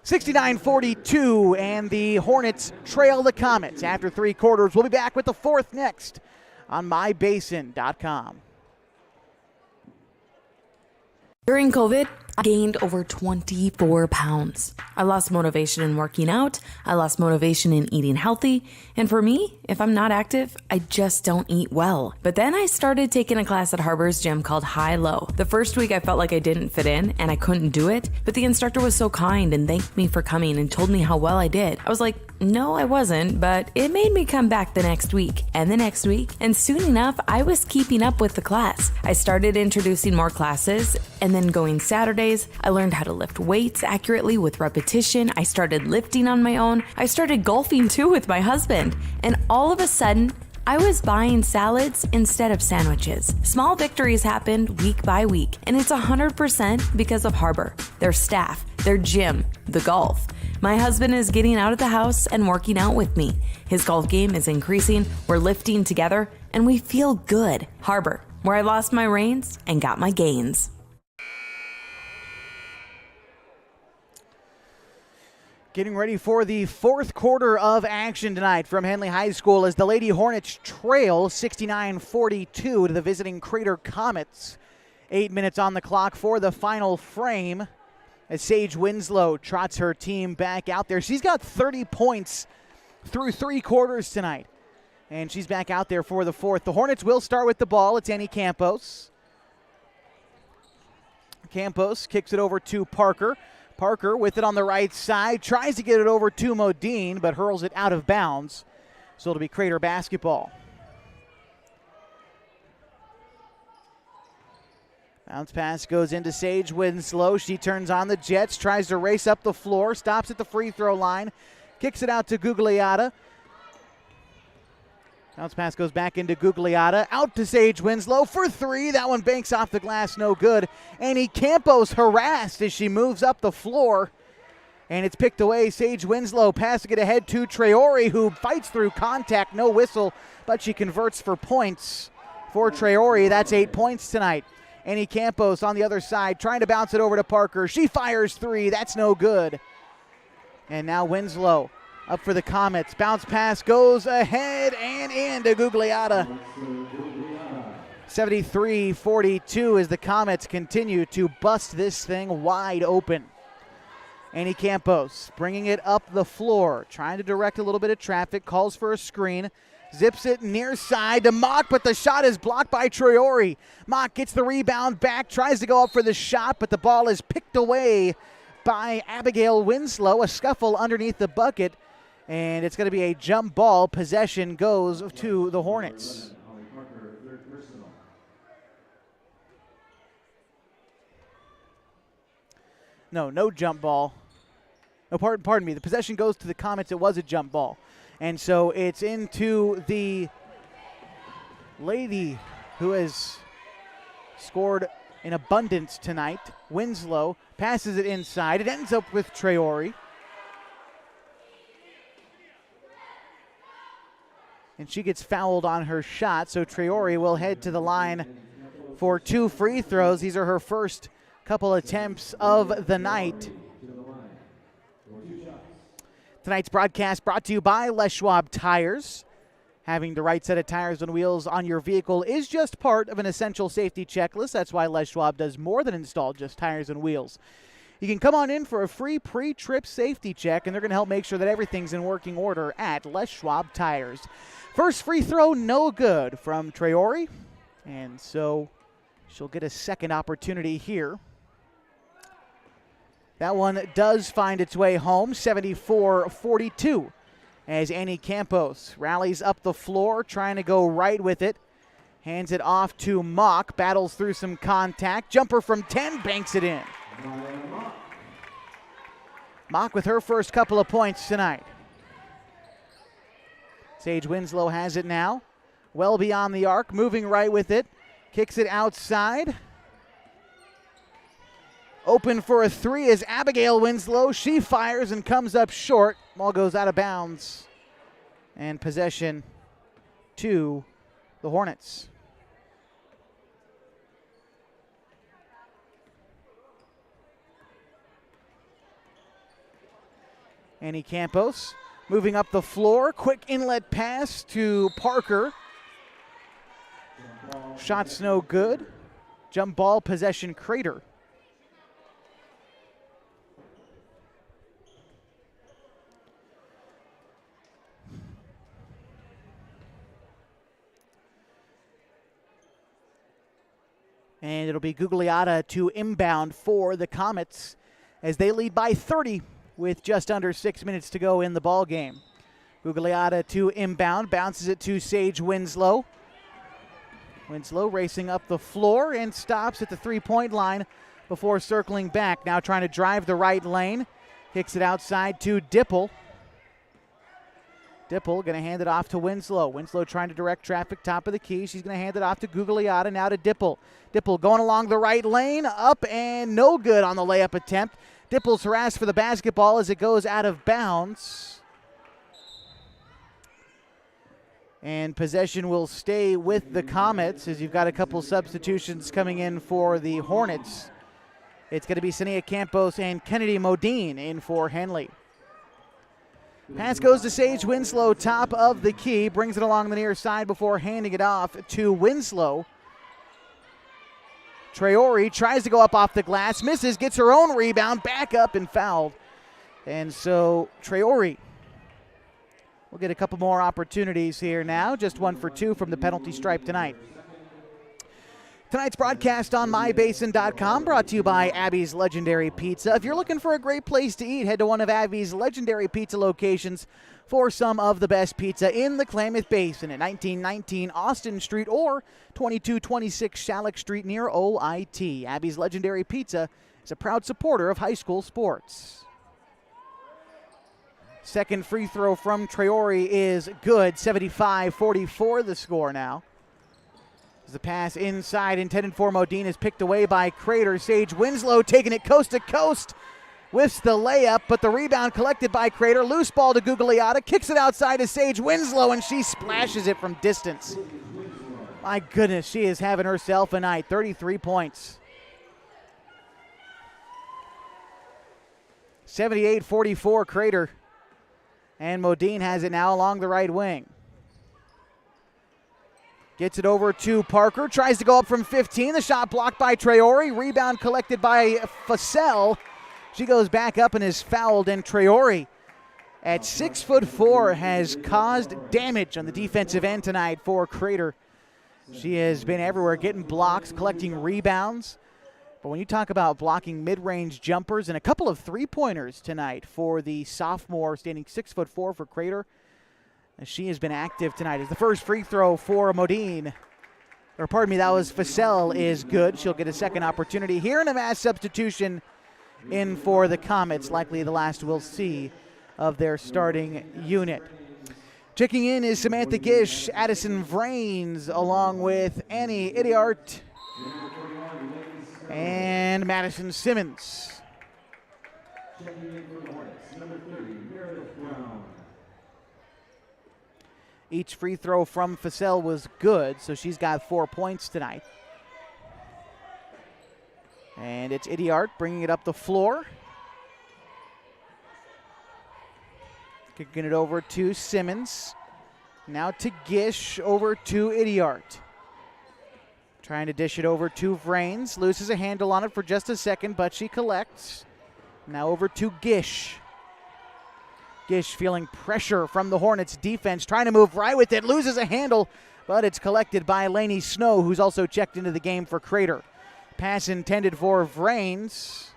69-42, and the Hornets trail the Comets after 3 quarters. We'll be back with the fourth next on mybasin.com. During COVID, I gained over 24 pounds. I lost motivation in working out. I lost motivation in eating healthy. And for me, if I'm not active, I just don't eat well. But then I started taking a class at Harbor's gym called High Low. The first week I felt like I didn't fit in and I couldn't do it. But the instructor was so kind and thanked me for coming and told me how well I did. I was like, no, I wasn't, but it made me come back the next week and the next week. And soon enough, I was keeping up with the class. I started introducing more classes and then going Saturdays. I learned how to lift weights accurately with repetition. I started lifting on my own. I started golfing too with my husband. And all of a sudden, I was buying salads instead of sandwiches. Small victories happened week by week, and it's 100% because of Harbor, their staff, their gym, the golf. My husband is getting out of the house and working out with me. His golf game is increasing, we're lifting together, and we feel good. Harbor, where I lost my reins and got my gains. Getting ready for the fourth quarter of action tonight from Henley High School as the Lady Hornets trail 69-42 to the visiting Crater Comets. 8 minutes on the clock for the final frame as Sage Winslow trots her team back out there. She's got 30 points through 3 quarters tonight, and she's back out there for the fourth. The Hornets will start with the ball. It's Annie Campos. Campos kicks it over to Parker. Parker with it on the right side, tries to get it over to Modine, but hurls it out of bounds. So it'll be Crater basketball. Bounce pass goes into Sage Winslow. She turns on the Jets, tries to race up the floor, stops at the free throw line, kicks it out to Gugliotta. Bounce pass goes back into Gugliotta. Out to Sage Winslow for three. That one banks off the glass, no good. Annie Campos harassed as she moves up the floor. And it's picked away. Sage Winslow passing it ahead to Traore, who fights through contact. No whistle, but she converts for points for Traore. That's 8 points tonight. Annie Campos on the other side trying to bounce it over to Parker. She fires three. That's no good. And now Winslow up for the Comets. Bounce pass goes ahead and into Gugliotta. 73-42 as the Comets continue to bust this thing wide open. Annie Campos bringing it up the floor, trying to direct a little bit of traffic, calls for a screen, zips it near side to Mock, but the shot is blocked by Traore. Mock gets the rebound back, tries to go up for the shot, but the ball is picked away by Abigail Winslow. A scuffle underneath the bucket, and it's going to be a jump ball. Possession goes to the Hornets. No jump ball. No, pardon me. The possession goes to the Comets. It was a jump ball. And so it's into the lady who has scored in abundance tonight. Winslow passes it inside. It ends up with Traore. And she gets fouled on her shot, so Traore will head to the line for 2 free throws. These are her first couple attempts of the night. Tonight's broadcast brought to you by Les Schwab Tires. Having the right set of tires and wheels on your vehicle is just part of an essential safety checklist. That's why Les Schwab does more than install just tires and wheels. You can come on in for a free pre-trip safety check, and they're going to help make sure that everything's in working order at Les Schwab Tires. First free throw, no good from Traore, and so she'll get a second opportunity here. That one does find its way home, 74-42, as Annie Campos rallies up the floor, trying to go right with it. Hands it off to Mock, battles through some contact. Jumper from 10, banks it in. Mock with her first couple of points tonight. Sage Winslow has it now. Well beyond the arc, moving right with it. Kicks it outside. Open for a three is Abigail Winslow. She fires and comes up short. Ball goes out of bounds. And possession to the Hornets. Annie Campos moving up the floor. Quick inlet pass to Parker. Shot's no good. Jump ball, possession, Crater. And it'll be Gugliotta to inbound for the Comets as they lead by 30 with just under 6 minutes to go in the ball game. Gugliotta to inbound, bounces it to Sage Winslow. Winslow racing up the floor and stops at the three-point line before circling back. Now trying to drive the right lane. Kicks it outside to Dipple. Dipple going to hand it off to Winslow. Winslow trying to direct traffic, top of the key. She's going to hand it off to Gugliotta, now to Dipple. Dipple going along the right lane, up and no good on the layup attempt. Dipple's harassed for the basketball as it goes out of bounds. And possession will stay with the Comets as you've got a couple substitutions coming in for the Hornets. It's going to be Sania Campos and Kennedy Modine in for Henley. Pass goes to Sage Winslow, top of the key, brings it along the near side before handing it off to Winslow. Traore tries to go up off the glass, misses, gets her own rebound, back up and fouled. And so Traore will get a couple more opportunities here now, just 1 for 2 from the penalty stripe tonight. Tonight's broadcast on MyBasin.com, brought to you by Abby's Legendary Pizza. If you're looking for a great place to eat, head to one of Abby's Legendary Pizza locations for some of the best pizza in the Klamath Basin at 1919 Austin Street or 2226 Shalleck Street near OIT. Abby's Legendary Pizza is a proud supporter of high school sports. Second free throw from Traore is good, 75-44 the score now. The pass inside intended for Modine is picked away by Crater. Sage Winslow taking it coast to coast. Whiffs the layup, but the rebound collected by Crater. Loose ball to Gugliotta. Kicks it outside to Sage Winslow, and she splashes it from distance. My goodness, she is having herself a night. 33 points. 78-44 Crater. And Modine has it now along the right wing. Gets it over to Parker. Tries to go up from 15. The shot blocked by Traore. Rebound collected by Fassell. She goes back up and is fouled. And Traore, at 6'4", has caused damage on the defensive end tonight for Crater. She has been everywhere, getting blocks, collecting rebounds. But when you talk about blocking mid-range jumpers and a couple of three-pointers tonight for the sophomore, standing 6'4" for Crater, she has been active tonight. As the first free throw for Modine, or pardon me, that was Fassell, is good. She'll get a second opportunity here, and a mass substitution in for the Comets, likely the last we'll see of their starting unit. Checking in is Samantha Gish, Addison Vrains, along with Annie Idiart and Madison Simmons. Each free throw from Fassell was good, so she's got 4 points tonight. And it's Idiart bringing it up the floor. Kicking it over to Simmons. Now to Gish, over to Idiart. Trying to dish it over to Vrains. Loses a handle on it for just a second, but she collects. Now over to Gish. Gish feeling pressure from the Hornets defense, trying to move right with it, loses a handle, but it's collected by Lainey Snow, who's also checked into the game for Crater. Pass intended for Vrains.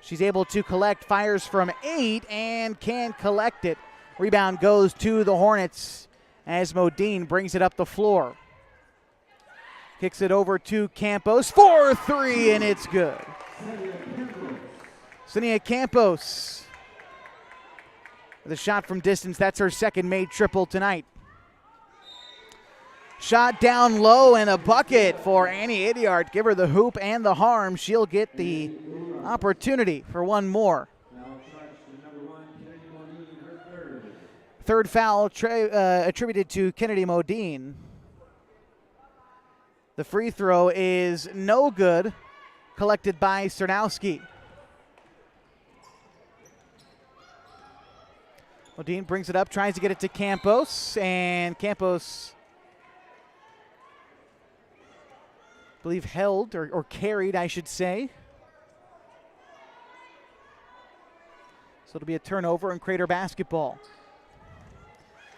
She's able to collect, fires from 8, and can collect it. Rebound goes to the Hornets as Modine brings it up the floor. Kicks it over to Campos for 3, and it's good. Sania Campos with a shot from distance. That's her second made triple tonight. Shot down low and a bucket for Annie Idiart. Give her the hoop and the harm. She'll get the opportunity for one more. Third foul attributed to Kennedy Modine. The free throw is no good, collected by Cernowski. Modine brings it up, tries to get it to Campos, and Campos, I believe, held or carried, I should say. So it'll be a turnover and Crater basketball.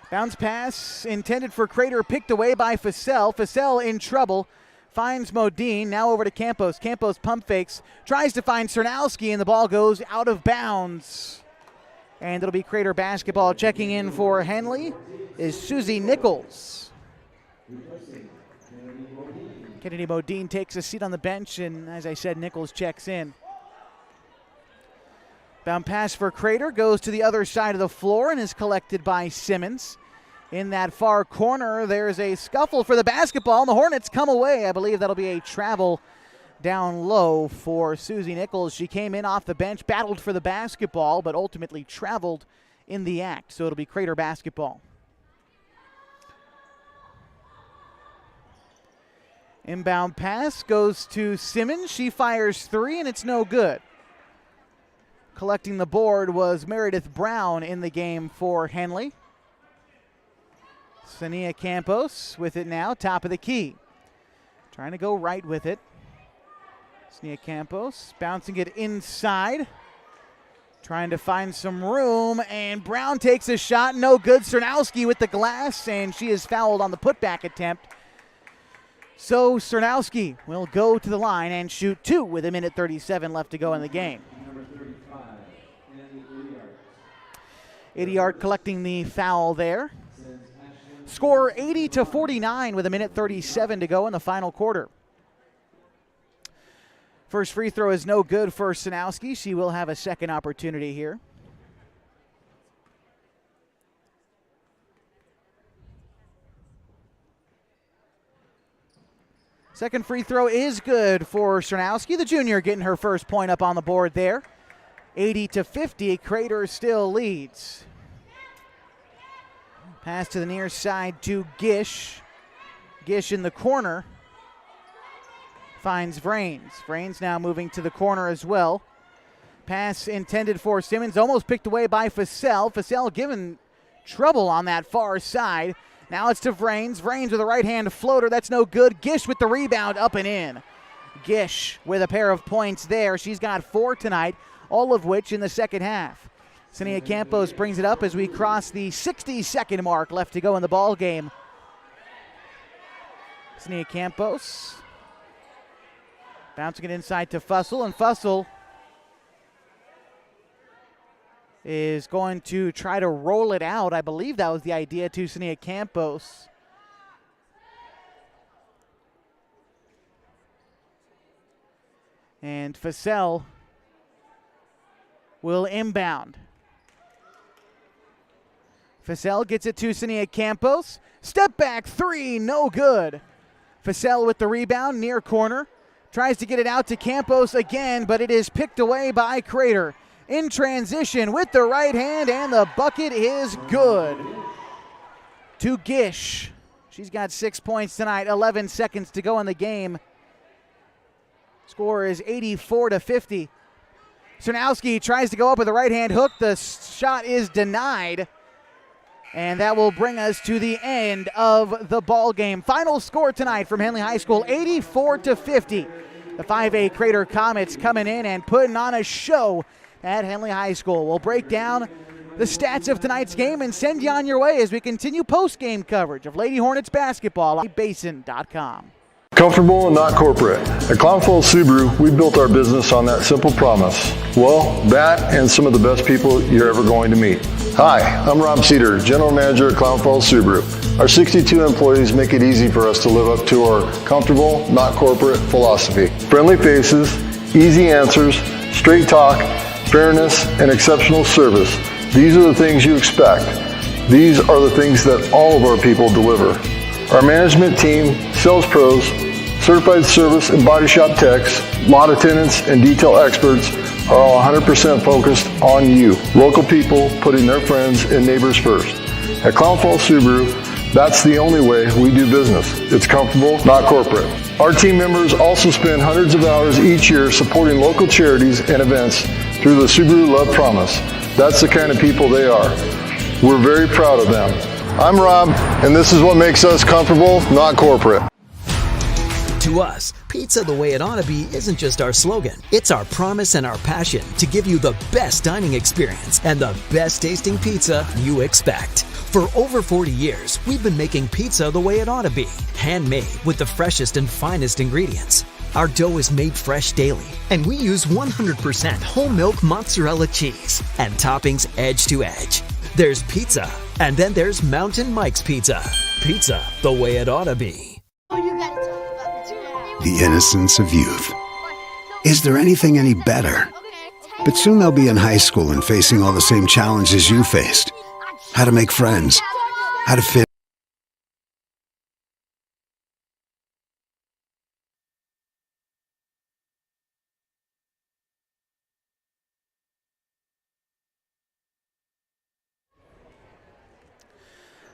Bounce pass intended for Crater, picked away by Fussell. Fussell in trouble, finds Modine, now over to Campos. Campos pump fakes, tries to find Cernowski, and the ball goes out of bounds. And it'll be Crater basketball. Checking in for Henley is Susie Nichols. Kennedy Modine takes a seat on the bench, and as I said, Nichols checks in. Bound pass for Crater goes to the other side of the floor and is collected by Simmons. In that far corner, there's a scuffle for the basketball, and the Hornets come away. I believe that'll be a travel down low for Susie Nichols. She came in off the bench, battled for the basketball, but ultimately traveled in the act. So it'll be Crater basketball. Inbound pass goes to Simmons. She fires 3, and it's no good. Collecting the board was Meredith Brown in the game for Henley. Sania Campos with it now, top of the key. Trying to go right with it. Sania Campos bouncing it inside. Trying to find some room, and Brown takes a shot, no good. Cernowski with the glass, and she is fouled on the putback attempt. So Cernowski will go to the line and shoot 2 with 1:37 left to go in the game. Idiart collecting the foul there. Score 80-49 with 1:37 to go in the final quarter. First free throw is no good for Cernowski. She will have a second opportunity here. Second free throw is good for Cernowski, the junior, getting her first point up on the board there. 80-50, Crater still leads. Pass to the near side to Gish. Gish in the corner. Finds Vrains. Vrains now moving to the corner as well. Pass intended for Simmons, almost picked away by Fussell. Fussell given trouble on that far side. Now it's to Vrains. Vrains with a right-hand floater. That's no good. Gish with the rebound, up and in. Gish with a pair of points there. She's got 4 tonight, all of which in the second half. Sania Campos brings it up as we cross the 60-second mark left to go in the ball game. Sania Campos bouncing it inside to Fussell, and Fussell is going to try to roll it out. I believe that was the idea to Sania Campos. And Fussell will inbound. Fussell gets it to Sania Campos. Step back 3, no good. Fussell with the rebound, near corner. Tries to get it out to Campos again, but it is picked away by Crater. In transition with the right hand, and the bucket is good. To Gish. She's got 6 points tonight, 11 seconds to go in the game. Score is 84-50. Cernowski tries to go up with a right-hand hook. The shot is denied. And that will bring us to the end of the ball game. Final score tonight from Henley High School, 84-50. The 5A Crater Comets coming in and putting on a show at Henley High School. We'll break down the stats of tonight's game and send you on your way as we continue post-game coverage of Lady Hornets basketball on Basin.com. Comfortable and not corporate. At Clown Falls Subaru, we built our business on that simple promise. Well, that and some of the best people you're ever going to meet. Hi, I'm Rob Cedar, General Manager at Clown Falls Subaru. Our 62 employees make it easy for us to live up to our comfortable, not corporate philosophy. Friendly faces, easy answers, straight talk, fairness, and exceptional service. These are the things you expect. These are the things that all of our people deliver. Our management team, sales pros, certified service and body shop techs, lot attendants, and detail experts are all 100% focused on you. Local people putting their friends and neighbors first. At Clown Falls Subaru, that's the only way we do business. It's comfortable, not corporate. Our team members also spend hundreds of hours each year supporting local charities and events through the Subaru Love Promise. That's the kind of people they are. We're very proud of them. I'm Rob, and this is what makes us comfortable, not corporate. To us, pizza the way it ought to be isn't just our slogan. It's our promise and our passion to give you the best dining experience and the best tasting pizza you expect. For over 40 years, we've been making pizza the way it ought to be. Handmade with the freshest and finest ingredients. Our dough is made fresh daily, and we use 100% whole milk mozzarella cheese and toppings edge to edge. There's pizza, and then there's Mountain Mike's Pizza. Pizza the way it ought to be. The innocence of youth. Is there anything any better? But soon they'll be in high school and facing all the same challenges you faced. How to make friends, how to fit.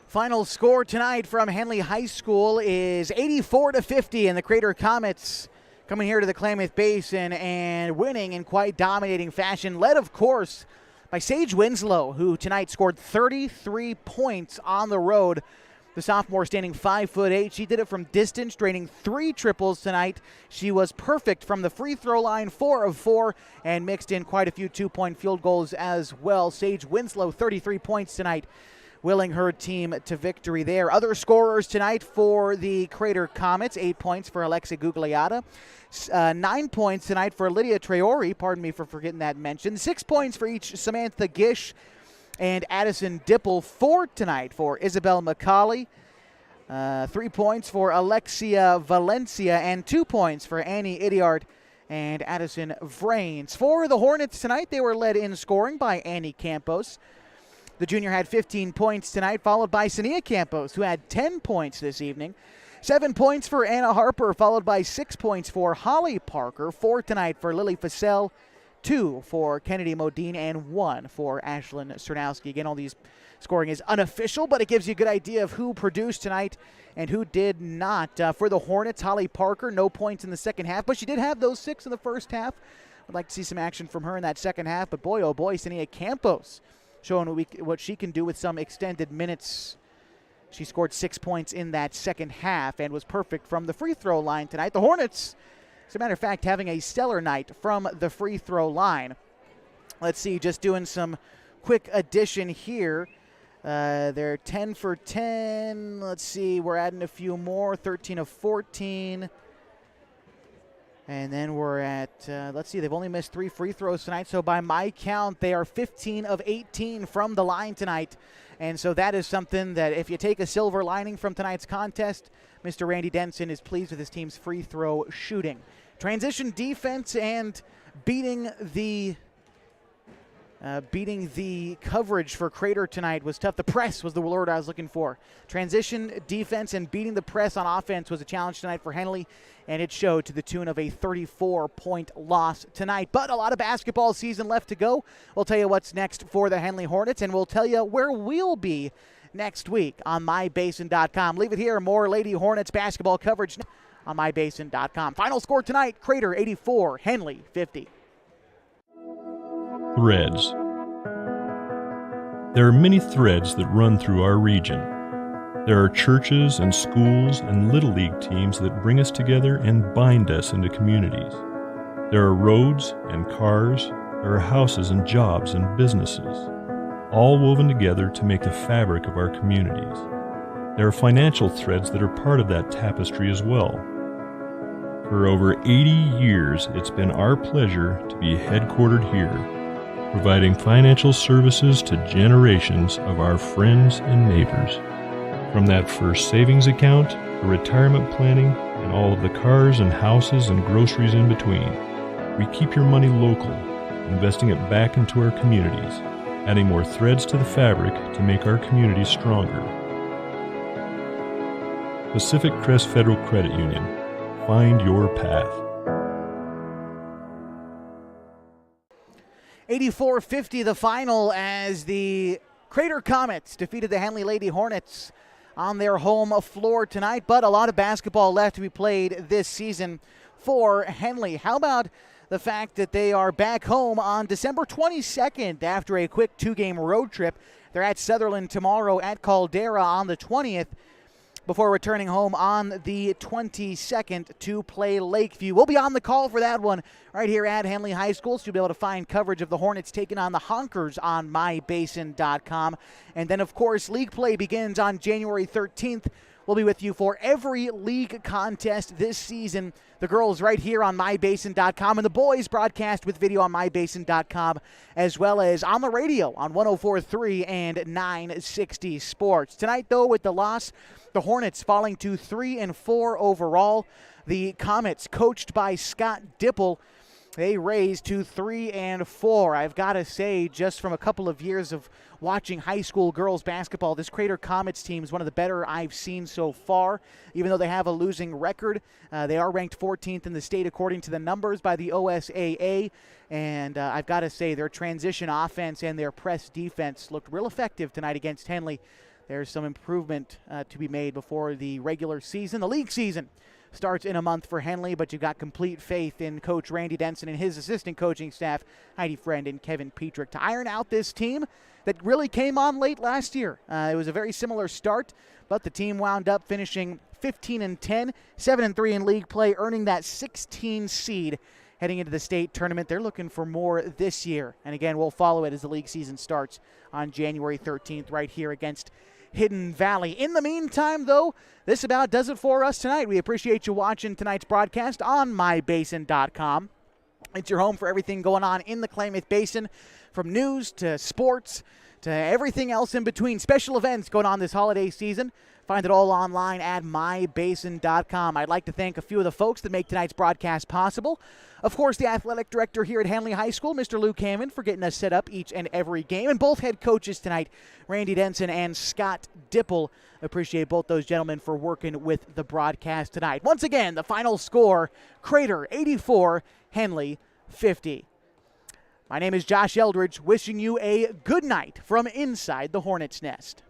Final score tonight from Henley High School is 84-50, and the Crater Comets coming here to the Klamath Basin and winning in quite dominating fashion, led, of course, by Sage Winslow, who tonight scored 33 points on the road. The sophomore standing 5'8". She did it from distance, draining 3 triples tonight. She was perfect from the free throw line, 4 of 4, and mixed in quite a few 2-point field goals as well. Sage Winslow, 33 points tonight, willing her team to victory there. Other scorers tonight for the Crater Comets: 8 points for Alexa Gugliata. 9 points tonight for Lydia Traori, pardon me for forgetting that mention. 6 points for each Samantha Gish and Addison Dipple. 4 tonight for Isabel McCauley. 3 points for Alexia Valencia, and 2 points for Annie Idiart and Addison Vrains. For the Hornets tonight, they were led in scoring by Annie Campos. The junior had 15 points tonight, followed by Sania Campos, who had 10 points this evening. 7 points for Anna Harper, followed by 6 points for Holly Parker. 4 tonight for Lily Fassell, 2 for Kennedy Modine, and 1 for Ashlyn Cernowski. Again, all these scoring is unofficial, but it gives you a good idea of who produced tonight and who did not. For the Hornets, Holly Parker, no points in the second half, but she did have those 6 in the first half. I'd like to see some action from her in that second half, but boy, oh boy, Sania Campos showing what she can do with some extended minutes. She scored 6 points in that second half and was perfect from the free throw line tonight. The Hornets, as a matter of fact, having a stellar night from the free throw line. Let's see, just doing some quick addition here. They're 10 for 10. Let's see, we're adding a few more, 13 of 14. And then we're at, let's see, they've only missed 3 free throws tonight. So by my count, they are 15 of 18 from the line tonight. And so that is something that if you take a silver lining from tonight's contest, Mr. Randy Denson is pleased with his team's free throw shooting. Transition defense and beating the coverage for Crater tonight was tough. The press was the word I was looking for. Transition defense and beating the press on offense was a challenge tonight for Henley, and it showed to the tune of a 34-point loss tonight. But a lot of basketball season left to go. We'll tell you what's next for the Henley Hornets, and we'll tell you where we'll be next week on MyBasin.com. Leave it here. More Lady Hornets basketball coverage on MyBasin.com. Final score tonight, Crater 84, Henley 50. Threads. There are many threads that run through our region. There are churches and schools and Little League teams that bring us together and bind us into communities. There are roads and cars, there are houses and jobs and businesses, all woven together to make the fabric of our communities. There are financial threads that are part of that tapestry as well. For over 80 years, it's been our pleasure to be headquartered here, providing financial services to generations of our friends and neighbors. From that first savings account, to retirement planning, and all of the cars and houses and groceries in between, we keep your money local, investing it back into our communities, adding more threads to the fabric to make our communities stronger. Pacific Crest Federal Credit Union. Find your path. 84-50 the final as the CRATER COMETS defeated the HENLEY Lady Hornets on their home floor tonight, but a lot of basketball left to be played this season for HENLEY. How about the fact that they are back home on December 22nd after a quick 2-game road trip? They're at Sutherland tomorrow, at Caldera on the 20th, before returning home on the 22nd to play Lakeview. We'll be on the call for that one right here at Henley High School, so you'll be able to find coverage of the Hornets taking on the Honkers on mybasin.com. And then, of course, league play begins on January 13th. We'll be with you for every league contest this season. The girls right here on mybasin.com, and the boys broadcast with video on mybasin.com, as well as on the radio on 104.3 and 960 Sports. Tonight, though, with the loss, the Hornets falling to 3-4 overall. The Comets, coached by Scott Dipple, they raised to 3-4. I've got to say, just from a couple of years of watching high school girls basketball, this CRATER Comets team is one of the better I've seen so far. Even though they have a losing record, they are ranked 14th in the state according to the numbers by the OSAA. And I've got to say, their transition offense and their press defense looked real effective tonight against Henley. There's some improvement to be made before the regular season. The league season starts in a month for Henley, but you've got complete faith in Coach Randy Denson and his assistant coaching staff, Heidi Friend and Kevin Petrick, to iron out this team that really came on late last year. It was a very similar start, but the team wound up finishing 15-10, 7-3 in league play, earning that 16 seed heading into the state tournament. They're looking for more this year. And again, we'll follow it as the league season starts on January 13th right here against Hidden Valley. In the meantime, though, this about does it for us tonight. We appreciate you watching tonight's broadcast on mybasin.com. It's your home for everything going on in the Klamath Basin, from news to sports to everything else in between. Special events going on this holiday season. Find it all online at mybasin.com. I'd like to thank a few of the folks that make tonight's broadcast possible. Of course, the athletic director here at Henley High School, Mr. Luke Hammond, for getting us set up each and every game. And both head coaches tonight, Randy Denson and Scott Dipple. Appreciate both those gentlemen for working with the broadcast tonight. Once again, the final score, CRATER 84, Henley 50. My name is Josh Eldridge, wishing you a good night from inside the Hornets' nest.